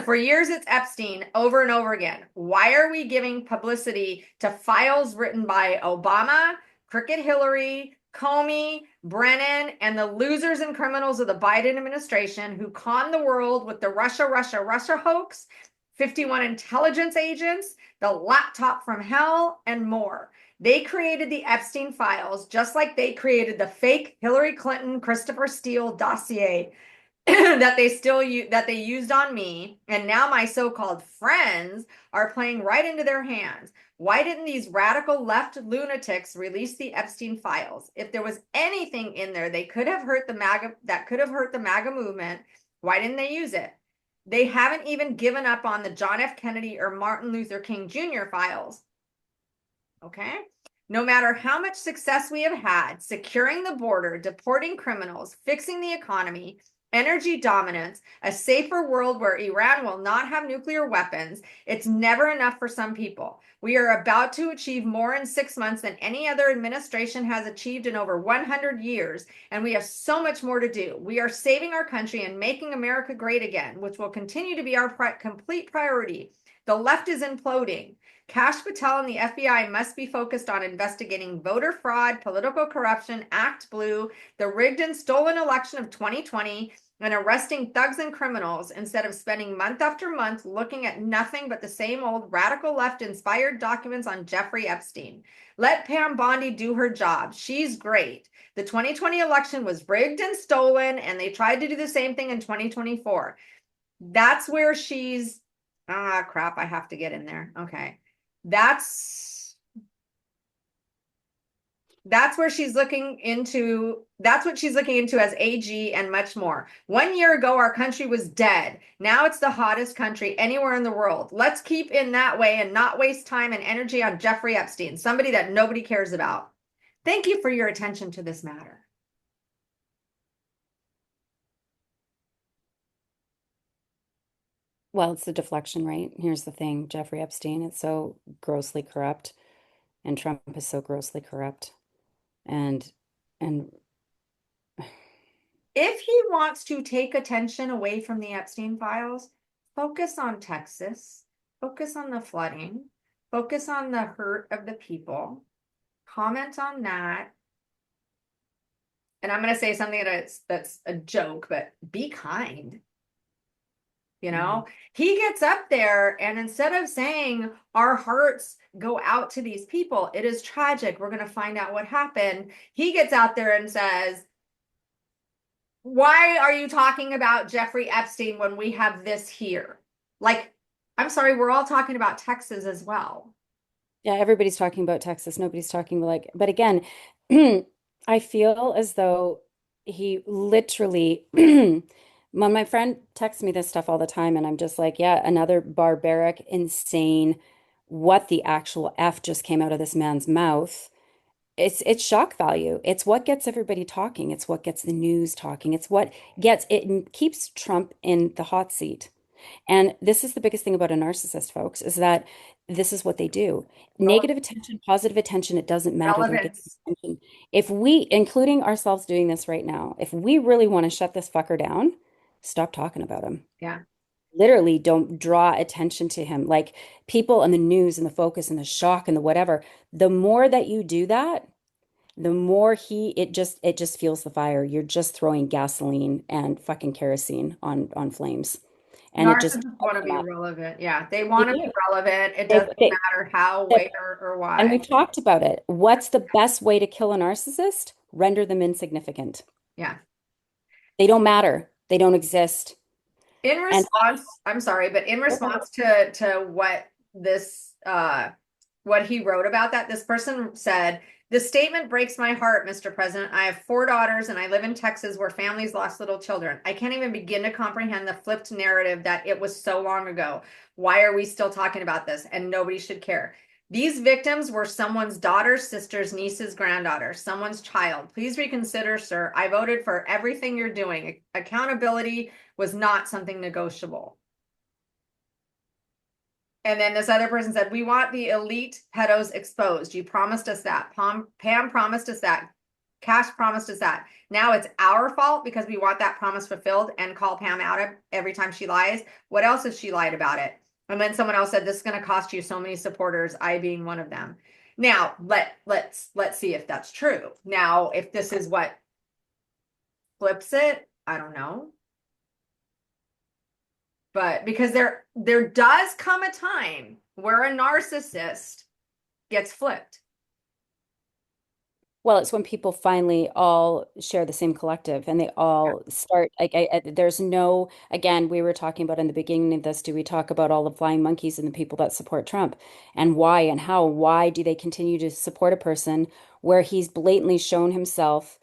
For years, it's Epstein over and over again. Why are we giving publicity to files written by Obama, Crooked Hillary, Comey, Brennan, and the losers and criminals of the Biden administration who conned the world with the Russia hoax, 51 intelligence agents, the laptop from hell, and more. They created the Epstein files just like they created the fake Hillary Clinton, Christopher Steele dossier that they used on me, and now my so-called friends are playing right into their hands. Why didn't these radical left lunatics release the Epstein files? If there was anything in there they could have hurt the MAGA movement, why didn't they use it? They haven't even given up on the John F. Kennedy or Martin Luther King Jr. files. Okay? No matter how much success we have had securing the border, deporting criminals, fixing the economy, energy dominance, a safer world where Iran will not have nuclear weapons, it's never enough for some people. We are about to achieve more in 6 months than any other administration has achieved in over 100 years, and we have so much more to do. We are saving our country and making America great again, which will continue to be our complete priority. The left is imploding. Kash Patel and the FBI must be focused on investigating voter fraud, political corruption, Act Blue, the rigged and stolen election of 2020, and arresting thugs and criminals instead of spending month after month looking at nothing but the same old radical left-inspired documents on Jeffrey Epstein. Let Pam Bondi do her job. She's great. The 2020 election was rigged and stolen, and they tried to do the same thing in 2024. That's where she's... crap, I have to get in there. Okay. That's where she's looking into, that's what she's looking into as AG and much more. 1 year ago, our country was dead. Now it's the hottest country anywhere in the world. Let's keep in that way and not waste time and energy on Jeffrey Epstein, somebody that nobody cares about. Thank you for your attention to this matter. Well, it's the deflection, right? Here's the thing, Jeffrey Epstein is so grossly corrupt, and Trump is so grossly corrupt. And If he wants to take attention away from the Epstein files, focus on Texas, focus on the flooding, focus on the hurt of the people, comment on that. And I'm going to say something that's a joke, but be kind. You know, he gets up there and instead of saying our hearts go out to these people, it is tragic, we're going to find out what happened. He gets out there and says, why are you talking about Jeffrey Epstein when we have this here? Like, I'm sorry, we're all talking about Texas as well. yeah, everybody's talking about Texas. Nobody's talking like, but again, I feel as though he literally, when my friend texts me this stuff all the time, and I'm just like, yeah, another barbaric, insane, what the actual F just came out of this man's mouth. It's shock value. It's what gets everybody talking. It's what gets the news talking. It's what gets it keeps Trump in the hot seat. And this is the biggest thing about a narcissist, folks, is that this is what they do. Negative attention, positive attention, it doesn't matter. They'll get Relevance. attention. If we, including ourselves doing this right now, if we really want to shut this fucker down, stop talking about him. Yeah. Literally don't draw attention to him. Like people and the news and the focus and the shock and the whatever, the more that you do that, the more it just fuels the fire. You're just throwing gasoline and fucking kerosene on flames. And it just Narcissists want to be relevant. Yeah, they they want to be do. relevant. It They, doesn't they, matter how, they- where, or and why. we've talked about it. What's the best way to kill a narcissist? Render them insignificant. Yeah. They don't matter. They don't exist. In And response, I'm sorry, but in response to what this what he wrote about that, this person said, "The statement breaks my heart, Mr. President. I have 4 daughters and I live in Texas where families lost little children. I can't even begin to comprehend the flipped narrative that it was so long ago. Why are we still talking about this? And nobody should care. These victims were someone's daughters, sisters, nieces, granddaughters, someone's child. Please reconsider, sir. I voted for everything you're doing. Accountability was not something negotiable." And then this other person said, "We want the elite pedos exposed. You promised us that. Pam promised us that. Kash promised us that. Now it's our fault because we want that promise fulfilled and call Pam out every time she lies. What else if she lied about it?" And then someone else said, "This is going to cost you so many supporters, I being one of them." Now, let's see if that's true. Now, if this is what flips it, I don't know. But because there does come a time where a narcissist gets flipped. Well, it's when people finally all share the same collective and they Yeah. all start like there's no, again, we were talking about in the beginning of this, do we talk about all the flying monkeys and the people that support Trump and why and how? Why do they continue to support a person where he's blatantly shown himself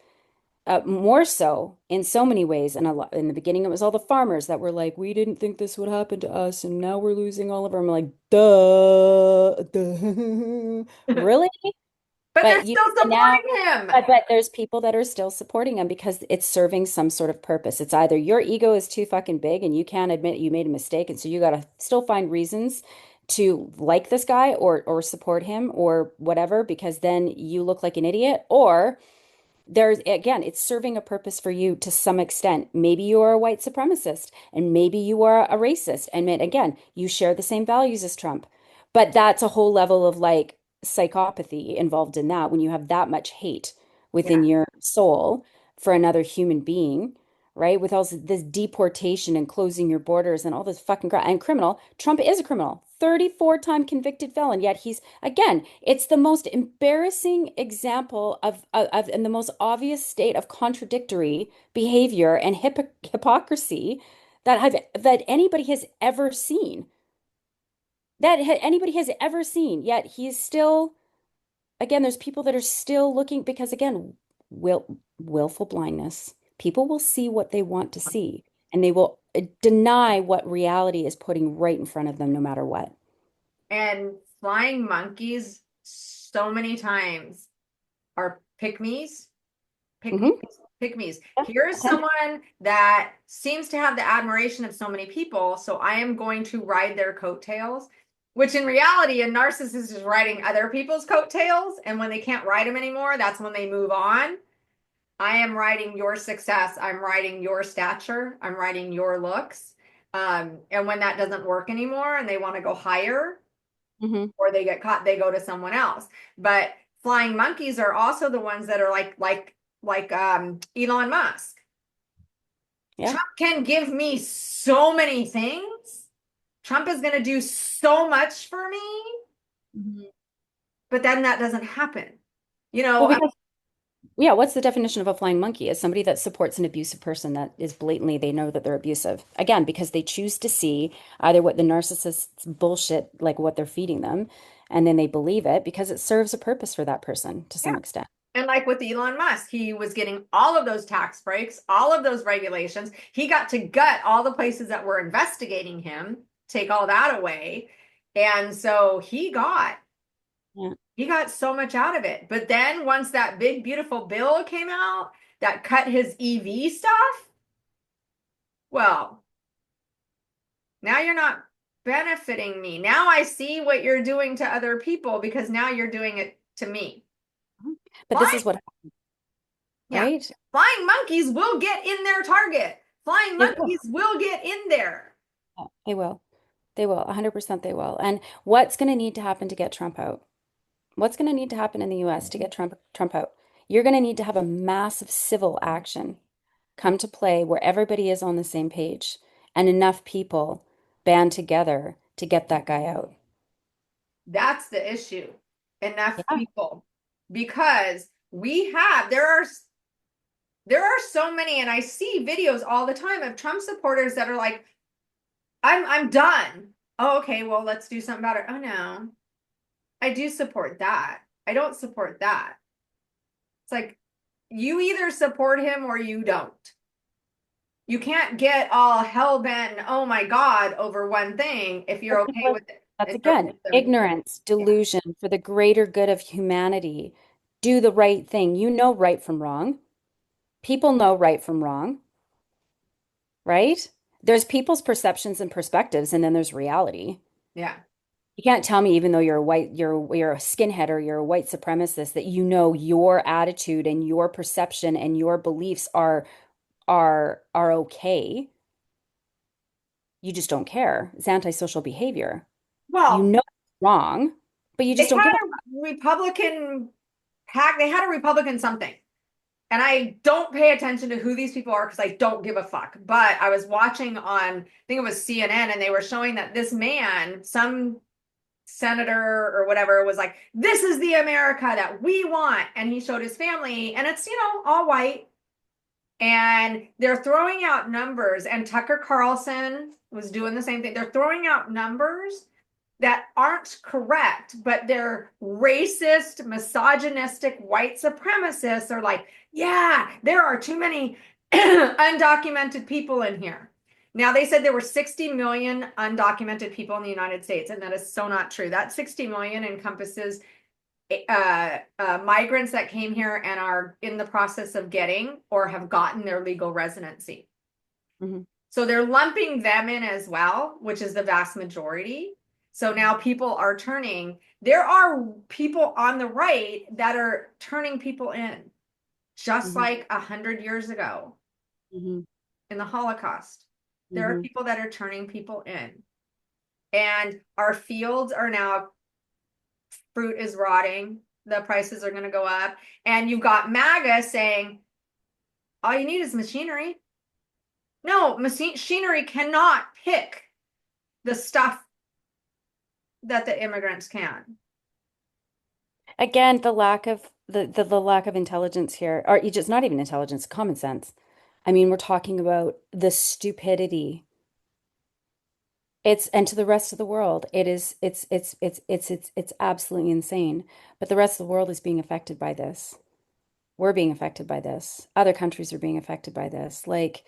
more so in so many ways? And a lot in the beginning, it was all the farmers that were like, we didn't think this would happen to us, and now we're losing all of them. I'm like, duh, duh. Really? But they're But you still now, supporting him. but there's people that are still supporting him because it's serving some sort of purpose. It's either your ego is too fucking big and you can't admit you made a mistake, and so you got to still find reasons to like this guy or support him or whatever, because then you look like an idiot, or there's again, it's serving a purpose for you to some extent. Maybe you are a white supremacist and maybe you are a racist. And again, you share the same values as Trump. But that's a whole level of like psychopathy involved in that when you have that much hate within Yeah. your soul for another human being, right? With all this deportation and closing your borders and all this fucking crap and criminal. Trump is a criminal, 34-time convicted felon, yet he's again, it's the most embarrassing example of and the most obvious state of contradictory behavior and hypocrisy that anybody has ever seen. Anybody has ever seen. Yet he's still, again, there's people that are still looking because again, willful blindness. People will see what they want to see, and they will deny what reality is putting right in front of them, no matter what. And flying monkeys so many times are pick me's, pick me's, Hmm. pick me's. Yeah. Here's Okay. someone that seems to have the admiration of so many people, so I am going to ride their coattails, which in reality, a narcissist is riding other people's coattails. And when they can't ride them anymore, that's when they move on. I am riding your success. I'm riding your stature. I'm riding your looks. And when that doesn't work anymore and they want to go higher, Hmm. or they get caught, they go to someone else. But flying monkeys are also the ones that are like Elon Musk. Yeah. Trump can give me so many things. Trump is going to do so much for me, Mhm. but then that doesn't happen. You Well, know, because yeah, what's the definition of a flying monkey? Is somebody that supports an abusive person that is blatantly, they know that they're abusive. Again, because they choose to see either what the narcissist's bullshit, like what they're feeding them, and then they believe it because it serves a purpose for that person to yeah. some extent. And like with Elon Musk, he was getting all of those tax breaks, all of those regulations. He got to gut all the places that were investigating him, take all that away. And so Yeah. he got so much out of it. But then once that big, beautiful bill came out that cut his EV stuff, well, now you're not benefiting me. Now I see what you're doing to other people because now you're doing it to me. But this Flying, is what, yeah, right? flying monkeys will get in their target. Flying They will. monkeys will get in there. Yeah, they will. They will. 100% they will. And what's going to need to happen to get Trump out? What's going to need to happen in the US to get Trump out? You're going to need to have a massive civil action come to play where everybody is on the same page and enough people band together to get that guy out. That's the issue. Enough Yeah. people. Because there are so many, and I see videos all the time of Trump supporters that are like, I'm done. Oh, okay, well, let's do something about it. Oh no, I do support that. I don't support that. It's like you either support him or you don't. You can't get all hell bent and oh my God over one thing if you're That's okay because with it. that's It's again everything. ignorance, Yeah. delusion for the greater good of humanity. Do the right thing. You know right from wrong. People know right from wrong, right? There's people's perceptions and perspectives, and then there's reality. Yeah. You can't tell me, even though you're a skinhead or you're a white supremacist, that you know your attitude and your perception and your beliefs are okay. You just don't care. It's antisocial behavior. You Well, know it's wrong, but you they just don't had give a a Republican pack. They had a Republican something. and I don't pay attention to who these people are because I don't give a fuck. But I was watching on, I think it was CNN, and they were showing that this man, some senator or whatever, was like, this is the America that we want. And he showed his family, and it's, all white. And they're throwing out numbers, and Tucker Carlson was doing the same thing. They're throwing out numbers that aren't correct, but they're racist, misogynistic, white supremacists are like, yeah, there are too many undocumented people in here. Now, they said there were 60 million undocumented people in the United States, and that is so not true. That 60 million encompasses migrants that came here and are in the process of getting or have gotten their legal residency. Mhm. So they're lumping them in as well, which is the vast majority. So now people are turning, there are people on the right that are turning people in, just Mhm. like 100 years ago Mhm. in the Holocaust. There are Mhm. people that are turning people in. And our fields are now, fruit is rotting, the prices are going to go up. And you've got MAGA saying, all you need is machinery. No, machinery cannot pick the stuff that the immigrants can. Again, the lack of the lack of intelligence here, or you just not even intelligence, common sense. I mean, we're talking about the stupidity. It's and to the rest of the world, it is it's absolutely insane. But the rest of the world is being affected by this. We're being affected by this. Other countries are being affected by this. Like,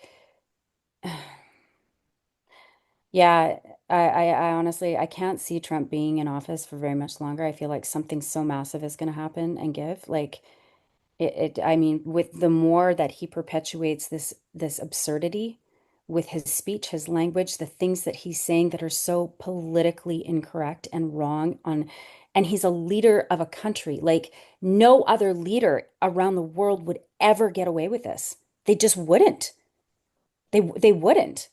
yeah, I honestly I can't see Trump being in office for very much longer. I feel like something so massive is going to happen and give. Like I mean, with the more that he perpetuates this absurdity with his speech, his language, the things that he's saying that are so politically incorrect and wrong on, and he's a leader of a country. Like no other leader around the world would ever get away with this. They just wouldn't. They wouldn't.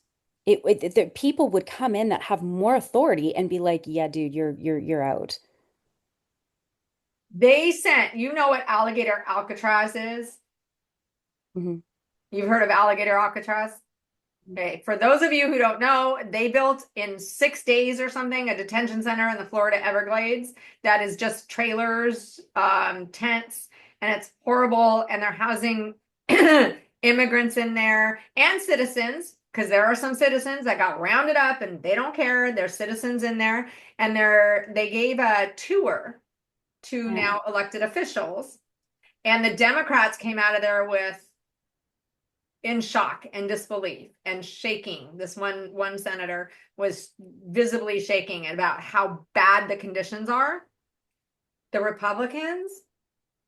The people would come in that have more authority and be like, "Yeah, dude, you're out." They sent, you know what alligator Alcatraz is? Mhm. You've heard of alligator Alcatraz? Okay, for those of you who don't know, they built in 6 days or something a detention center in the Florida Everglades that is just trailers, tents, and it's horrible. And they're housing immigrants in there and citizens, because there are some citizens that got rounded up and they don't care. There's citizens in there, and they gave a tour to Yeah. now elected officials, and the Democrats came out of there with in shock and disbelief and shaking. This one senator was visibly shaking about how bad the conditions are. The Republicans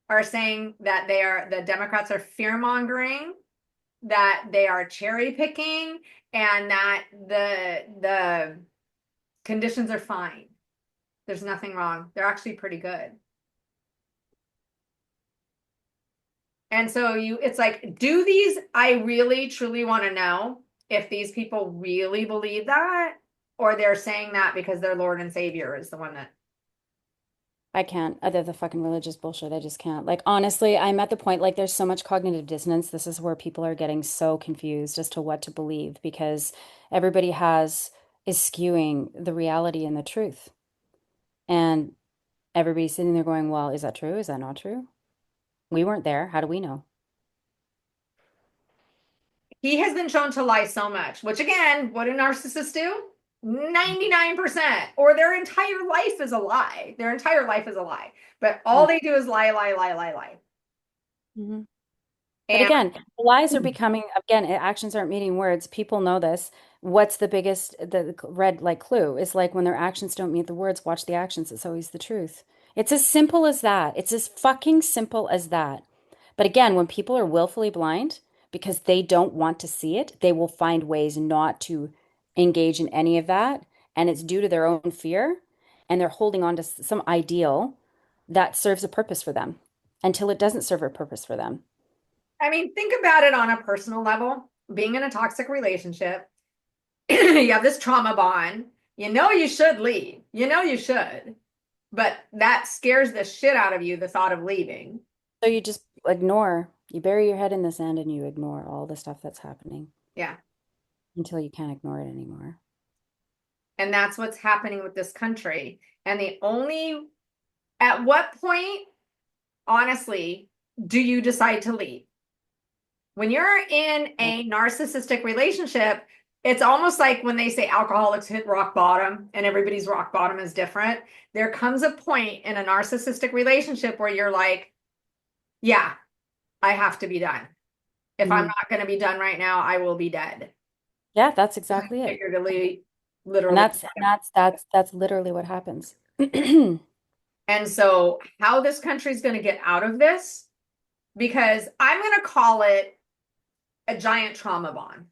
are saying that the Democrats are fear mongering, that they are cherry picking, and that the conditions are fine. There's nothing wrong. They're actually pretty good. And so it's like, I really truly want to know if these people really believe that, or they're saying that because their Lord and Savior is the one that. I can't. Other the fucking religious bullshit. I just can't. Like honestly, I'm at the point like there's so much cognitive dissonance. This is where people are getting so confused as to what to believe because everybody has is skewing the reality and the truth. And everybody's sitting there going, "Well, is that true? Is that not true? We weren't there. How do we know?" He has been shown to lie so much, which again, what do narcissists do? 99%, or their entire life is a lie. Their entire life is a lie. But all Yeah. they do is lie, lie, lie, lie, lie. Mhm. But And again, the lies are becoming, again, actions aren't meeting words. People know this. What's the biggest, the red like clue is like when their actions don't meet the words, watch the actions. It's always the truth. It's as simple as that. It's as fucking simple as that. But again, when people are willfully blind because they don't want to see it, they will find ways not to engage in any of that. And it's due to their own fear. And they're holding on to some ideal that serves a purpose for them until it doesn't serve a purpose for them. I mean, think about it on a personal level. Being in a toxic relationship, you have this trauma bond. You know you should leave. You know you should. But that scares the shit out of you, the thought of leaving. So you just ignore. You bury your head in the sand and you ignore all the stuff that's happening Yeah. until you can't ignore it anymore. And that's what's happening with this country. And at what point, honestly, do you decide to leave? When you're in Yeah. a narcissistic relationship, it's almost like when they say alcoholics hit rock bottom and everybody's rock bottom is different. There comes a point in a narcissistic relationship where you're like, yeah, I have to be done. If I'm Mhm. not going to be done right now, I will be dead. Yeah, that's exactly it. Figuratively, And literally. that's literally what happens. And so, how this country's going to get out of this, because I'm going to call it a giant trauma bond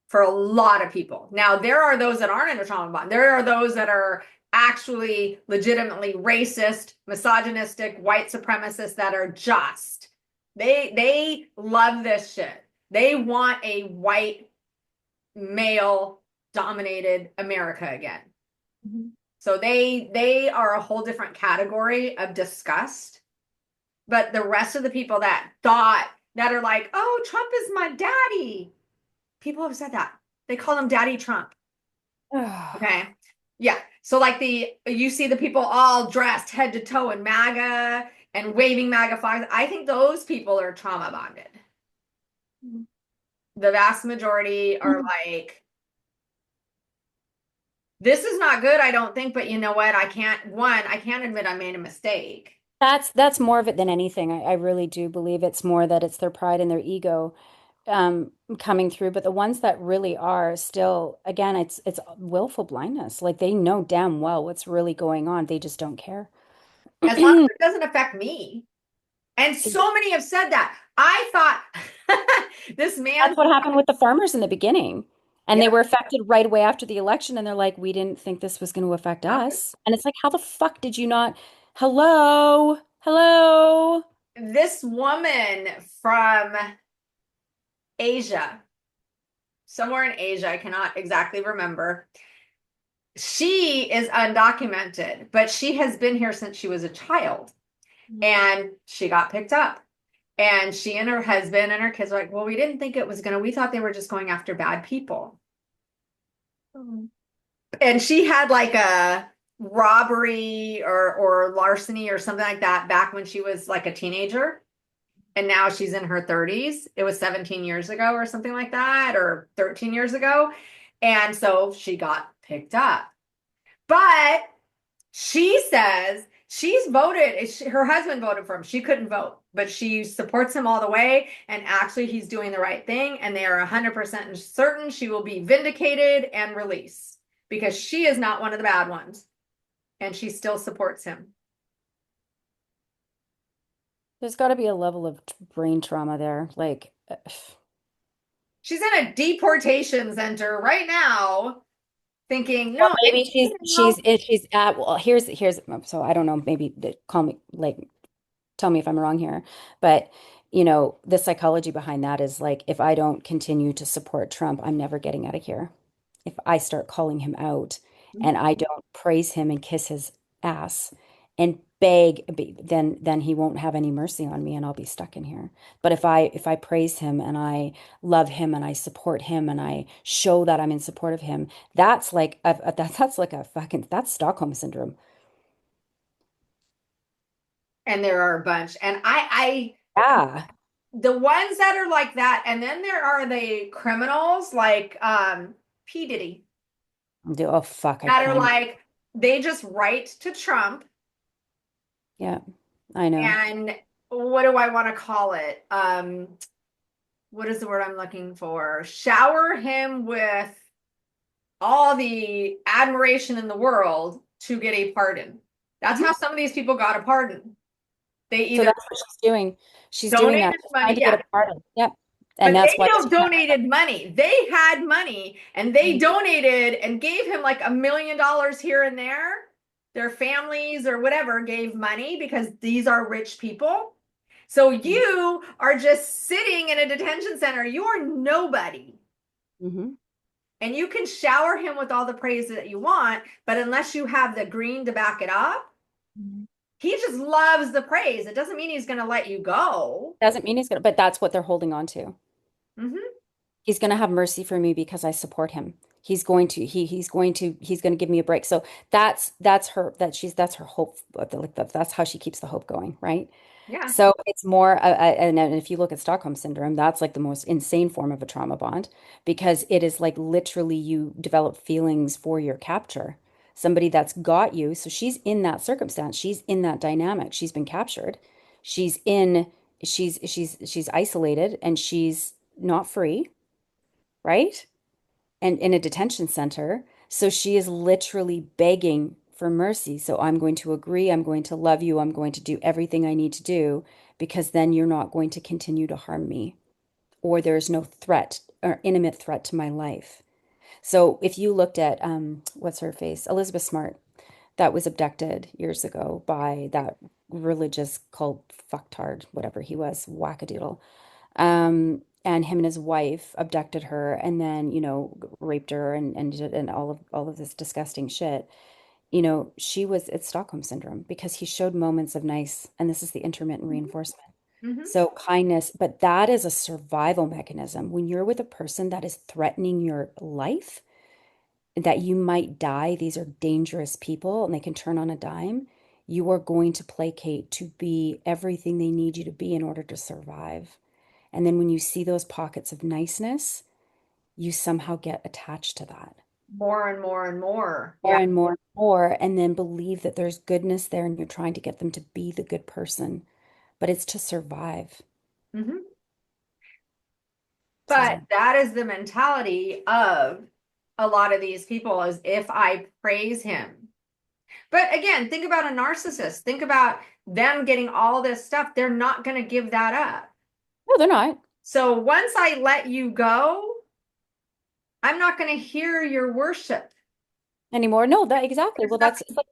for a lot of people. Now, there are those that aren't in a trauma bond. There are those that are actually legitimately racist, misogynistic, white supremacists that are just they love this shit. They want a white male dominated America again. Mhm. So they are a whole different category of disgust. But the rest of the people that are like, "Oh, Trump is my daddy." People have said that. They call him Daddy Trump. Okay. Yeah. So like you see the people all dressed head to toe in MAGA and waving MAGA flags. I think those people are trauma bonded. The vast majority are like, this is not good, I don't think, but you know what? I can't admit I made a mistake. That's more of it than anything. I really do believe it's more that it's their pride and their ego coming through. But the ones that really are still, again, it's willful blindness. Like they know damn well what's really going on. They just don't care. As long as it doesn't affect me. And so many have said that. I thought this That's man, what happened with the farmers in the beginning. And they yep, were affected right away after the election. And they're like, we didn't think this was going to affect us. And it's like, how the fuck did you not? Hello? Hello? this woman from Asia, somewhere in Asia, I cannot exactly remember. She is undocumented, but she has been here since she was a child and she got picked up. And she and her husband and her kids are like, well, we didn't think it was gonna, we thought they were just going after bad people. Mhm. And she had like a robbery or larceny or something like that back when she was like a teenager. And now she's in her 30s. It was 17 years ago or something like that, or 13 years ago. And so she got picked up. But she says she's voted, her husband voted for him. She couldn't vote, but she supports him all the way. And actually, he's doing the right thing. And they are 100% certain she will be vindicated and released because she is not one of the bad ones. And she still supports him. There's got to be a level of brain trauma there. Like, She's in a deportation center right now thinking, or no, maybe no. she's at, well, here's so I don't know, maybe call me, like, tell me if I'm wrong here, but the psychology behind that is like, if I don't continue to support Trump, I'm never getting out of here. If I start calling him out and I don't praise him and kiss his ass and then he won't have any mercy on me and I'll be stuck in here. But if I praise him and I love him and I support him and I show that I'm in support of him, that's like a fucking, that's Stockholm syndrome. And there are a bunch. And I Yeah. the ones that are like that, and then there are the criminals like P. Diddy Oh fuck, I that are can't. like they just write to Trump Yeah, I know. and what do I want to call it? What is the word I'm looking for? Shower him with all the admiration in the world to get a pardon. That's Mhm. how some of these people got a pardon. They So either that's what she's doing. She's doing that. donated She's trying money, to get yeah, a pardon. Yep. And but that's they why don't she's trying donated money. They had money and they to. donated and gave him like $1 million here and there. Their families or whatever gave money because these are rich people. So you are just sitting in a detention center. You're nobody. Mm-hmm. And you can shower him with all the praise that you want, but unless you have the green to back it up, He just loves the praise. It doesn't mean he's going to let you go. Doesn't mean he's gonna, but that's what they're holding on to. Hmm. He's going to have mercy for me because I support him. He's going to give me a break. So that's her hope. That's how she keeps the hope going, right? Yeah. So it's more, and if you look at Stockholm syndrome, that's like the most insane form of a trauma bond because it is like literally you develop feelings for your capture. Somebody that's got you. So she's in that circumstance. She's in that dynamic. She's been captured. She's in, she's isolated and she's not free, right? And in a detention center. So she is literally begging for mercy. So I'm going to agree. I'm going to love you. I'm going to do everything I need to do because then you're not going to continue to harm me or there's no threat or intimate threat to my life. So if you looked at what's her face, Elizabeth Smart, that was abducted years ago by that religious cult fucktard, whatever he was, wackadoodle. And him and his wife abducted her and then, raped her and all of this disgusting shit. She was it's Stockholm syndrome because he showed moments of nice, and this is the intermittent reinforcement. Hmm. So kindness, but that is a survival mechanism. When you're with a person that is threatening your life, that you might die, these are dangerous people and they can turn on a dime. You are going to placate to be everything they need you to be in order to survive. And then when you see those pockets of niceness, you somehow get attached to that More and more and more. more Yeah. and more and more, and then believe that there's goodness there and you're trying to get them to be the good person, but it's to survive. Hmm. But So, that is the mentality of a lot of these people is if I praise him. But again, think about a narcissist. Think about them getting all this stuff. They're not going to give that up. no, they're not So once I let you go, I'm not going to hear your worship. anymore. No, that exactly. There's Well, that's nothing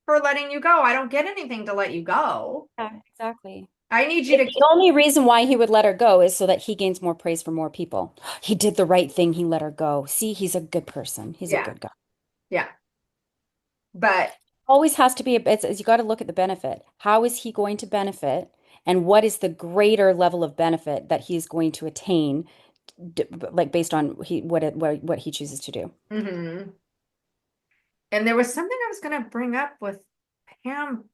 for letting you go. I don't get anything to let you go. yeah, exactly. I need you If to, the only reason why he would let her go is so that he gains more praise for more people. He did the right thing. He let her go. See, he's a good person. He's a yeah, good guy. yeah. But Always has to be you got to look at the benefit. How is he going to benefit? And what is the greater level of benefit that he's going to attain, like based on what he chooses to do? mhm. And there was something I was going to bring up with Pam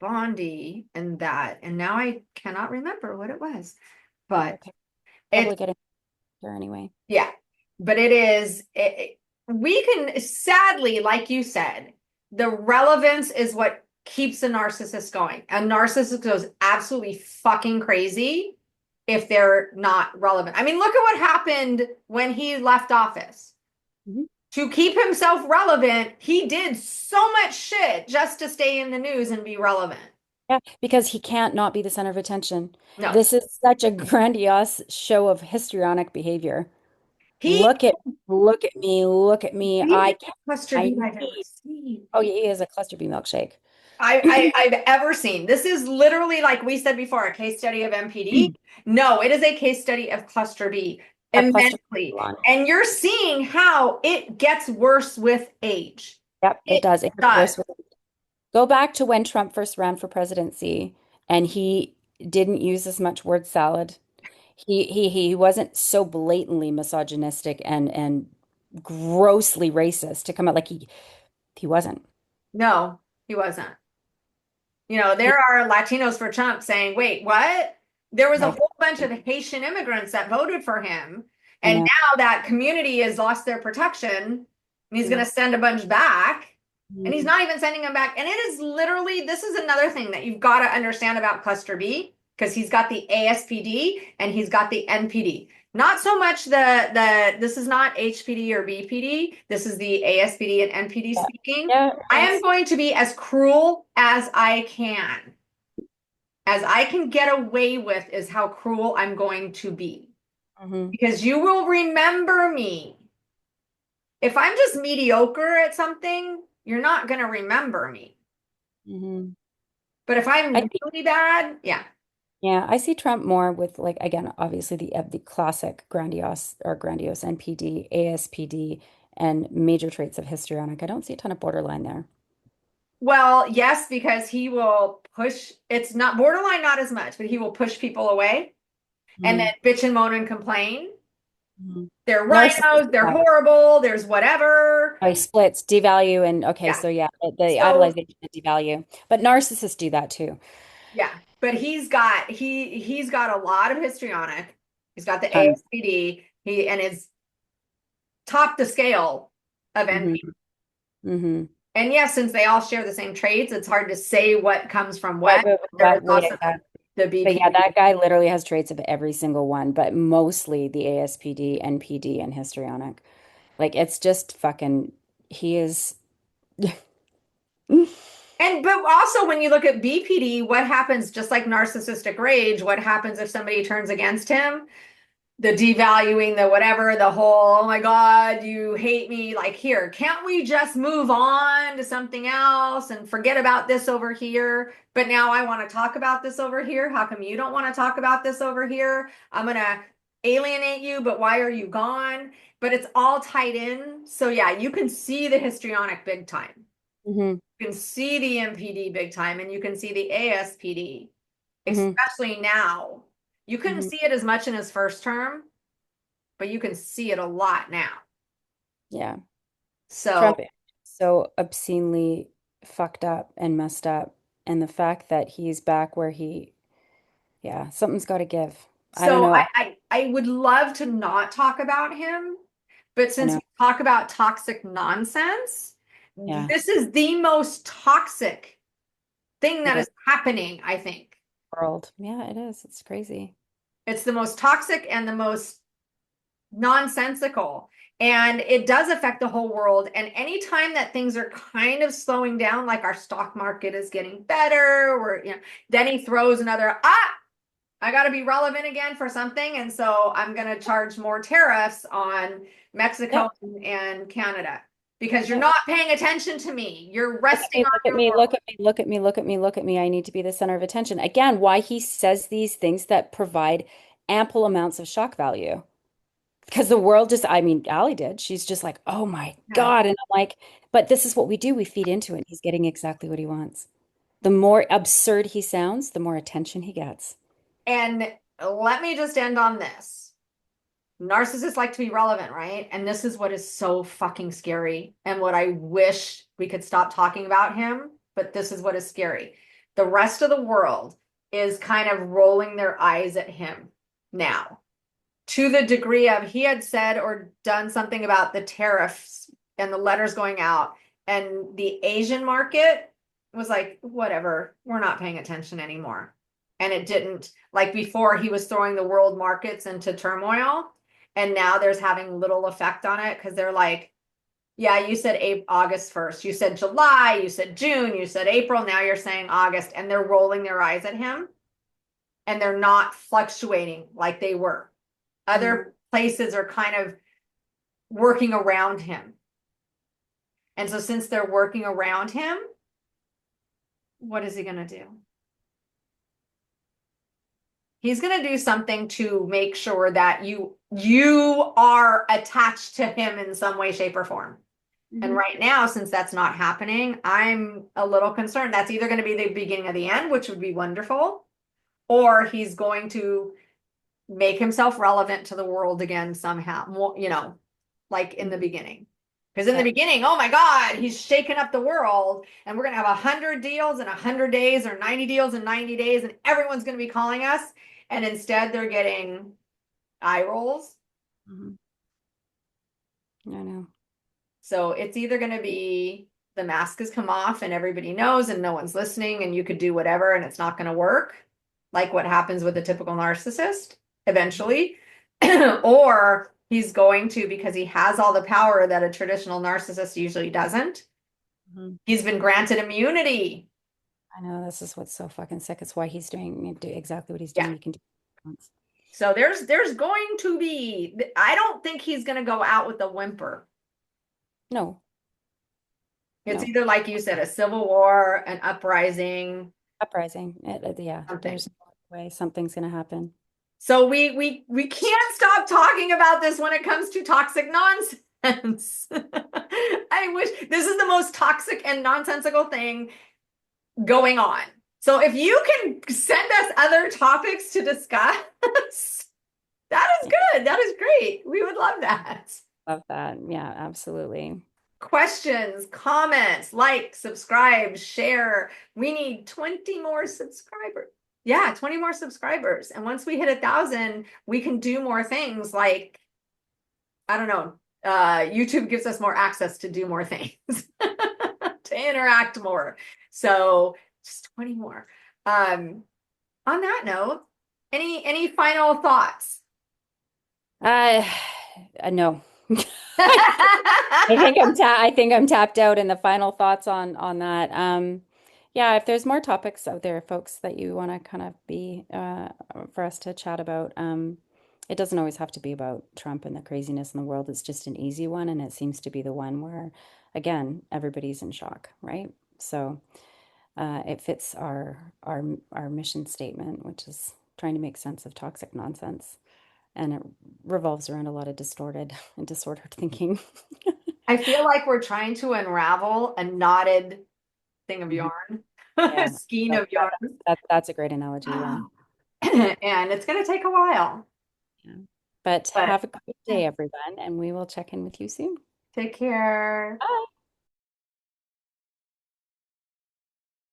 Bondi and that, and now I cannot remember what it was. But Okay, it's probably getting there anyway. yeah, but we can sadly, like you said, the relevance is what keeps a narcissist going. A narcissist goes absolutely fucking crazy if they're not relevant. I mean, look at what happened when he left office. Mhm. To keep himself relevant, he did so much shit just to stay in the news and be relevant. Yeah, because he can't not be the center of attention. No, This is such a grandiose show of histrionic behavior. he Look at look at me, look at me. the I can't cluster I B I've ever need. seen. Oh, yeah, he is a cluster B milkshake. I've ever seen. This is literally, like we said before, a case study of MPD. No, it is a case study of cluster B A cluster immensely. one. And you're seeing how it gets worse with age. Yep, it It does. It gets does. worse with Go back to when Trump first ran for presidency and he didn't use as much word salad. He wasn't so blatantly misogynistic and grossly racist to come out like he wasn't. No, he wasn't. There are Latinos for Trump saying, wait, what? There was a Right. whole bunch of Haitian immigrants that voted for him. I And know. now that community has lost their protection and he's going to send a bunch back. And he's Mhm. not even sending them back. And it is literally, this is another thing that you've got to understand about Cluster B, because he's got the ASPD and he's got the NPD. Not so much this is not HPD or BPD. This is the ASPD and NPD Yeah. speaking. Yeah, I am yes. going to be as cruel as I can. As I can get away with is how cruel I'm going to be. Hmm. Because you will remember me. If I'm just mediocre at something, you're not going to remember me. Hmm. But if I I'm see, really bad, yeah. yeah, I see Trump more with like again, obviously the classic grandiose NPD, ASPD, and major traits of histrionic. I don't see a ton of borderline there. Well, yes, because he will push, it's not borderline, not as much, but he will push people away and then Mhm. bitch and moan and complain. Mhm. They're rhinos, Narcissistic they're guy. horrible, there's whatever. Oh, he splits, devalue, and okay, Yeah. so yeah, the So, idolization and devalue. But narcissists do that too. yeah, but he's got a lot of histrionic. He's got the Tons. ASPD. He and is top the scale of Hmm. NP. Hmm. And yes, since they all share the same traits, it's hard to say what comes from What, what. what, There is what, also yeah. the But yeah, BPD. that guy literally has traits of every single one, but mostly the ASPD, NPD, and histrionic. Like it's just fucking, he is. And but also when you look at BPD, what happens just like narcissistic rage, what happens if somebody turns against him? The devaluing, the whatever, the whole, oh my God, you hate me. Like, here, can't we just move on to something else and forget about this over here? But now I want to talk about this over here. How come you don't want to talk about this over here? I'm going to alienate you, but why are you gone? But it's all tied in. So, yeah, you can see the histrionic big time. Hmm. You can see the MPD big time, and you can see the ASPD, Hmm. especially now. You couldn't Hmm. see it as much in his first term, but you can see it a lot now. Yeah. So, Trump is so obscenely fucked up and messed up. And the fact that he's back where he, yeah, something's got to give. I don't so know. I would love to not talk about him, but I since know. we talk about toxic nonsense, Yeah, this is the most toxic thing it that is is happening, I think. world. Yeah, it is. It's crazy. It's the most toxic and the most nonsensical. And it does affect the whole world. And anytime that things are kind of slowing down, like our stock market is getting better, or then he throws another, I got to be relevant again for something. And so I'm going to charge more tariffs on Yep. Mexico and Canada because you're Yep. not paying attention to me. You're Look at resting me, on look at your me, look laurels. at me, look at me, look at me, look at me. I need to be the center of attention. Again, why he says these things that provide ample amounts of shock value. Because the world just, I mean, Allie did. She's just like, oh my Yeah. God. And I'm like, but this is what we do. We feed into it. He's getting exactly what he wants. The more absurd he sounds, the more attention he gets. And let me just end on this. Narcissists like to be relevant, right? And this is what is so fucking scary. And what I wish we could stop talking about him, but this is what is scary. The rest of the world is kind of rolling their eyes at him now, to the degree of he had said or done something about the tariffs and the letters going out, and the Asian market was like, whatever, we're not paying attention anymore. And it didn't, like before, he was throwing the world markets into turmoil, and now there's having little effect on it because they're like, yeah, you said August 1st, you said July, you said June, you said April, now you're saying August, and they're rolling their eyes at him and they're not fluctuating like they were. Mhm. Other places are kind of working around him. And so since they're working around him, what is he going to do? He's going to do something to make sure that you are attached to him in some way, shape, or form. And Mhm. right now, since that's not happening, I'm a little concerned. That's either going to be the beginning of the end, which would be wonderful, or he's going to make himself relevant to the world again somehow, like in the Mhm. beginning. Because in the Yeah. beginning, oh my God, he's shaking up the world, and we're gonna have 100 deals in 100 days, or 90 deals in 90 days, and everyone's gonna be calling us. And instead, they're getting eye rolls. Mhm. I know. So it's either gonna be the mask has come off and everybody knows and no one's listening, and you could do whatever and it's not gonna work, like what happens with a typical narcissist eventually. Or he's going to, because he has all the power that a traditional narcissist usually doesn't. Mhm. He's been granted immunity. I know this is what's so fucking sick. It's why he's do exactly what he's Yeah. doing. He can do what he wants. So there's going to be, I don't think he's going to go out with a whimper. No, It's no. either like you said, a civil war, an uprising, Uprising. Yeah, something. there's no way something's gonna happen. So we can't stop talking about this when it comes to toxic nonsense. I I wish this is the most toxic and nonsensical thing going on. So if you can send us other topics to discuss, that is good. That is great. We would love that. Love that. Yeah, absolutely. Questions, comments, like, subscribe, share. We need 20 more subscribers. Yeah, 20 more subscribers. And once we hit 1,000, we can do more things like, I don't know, YouTube gives us more access to do more things, to interact more. So just 20 more. On that note, any final thoughts? Uh, no. I think I'm tapped out in the final thoughts on that. Yeah, if there's more topics out there, folks, that you want to kind of be for us to chat about, it doesn't always have to be about Trump and the craziness in the world. It's just an easy one, and it seems to be the one where, again, everybody's in shock, right? So it fits our mission statement, which is trying to make sense of toxic nonsense, and it revolves around a lot of distorted and disordered thinking. I feel like we're trying to unravel a knotted thing of Mhm. yarn, a Yeah, skein of yarn, that's a great analogy. Yeah. and it's going to take a while. Yeah. But But have a good day, everyone, and we will check in with you soon. take care. Bye.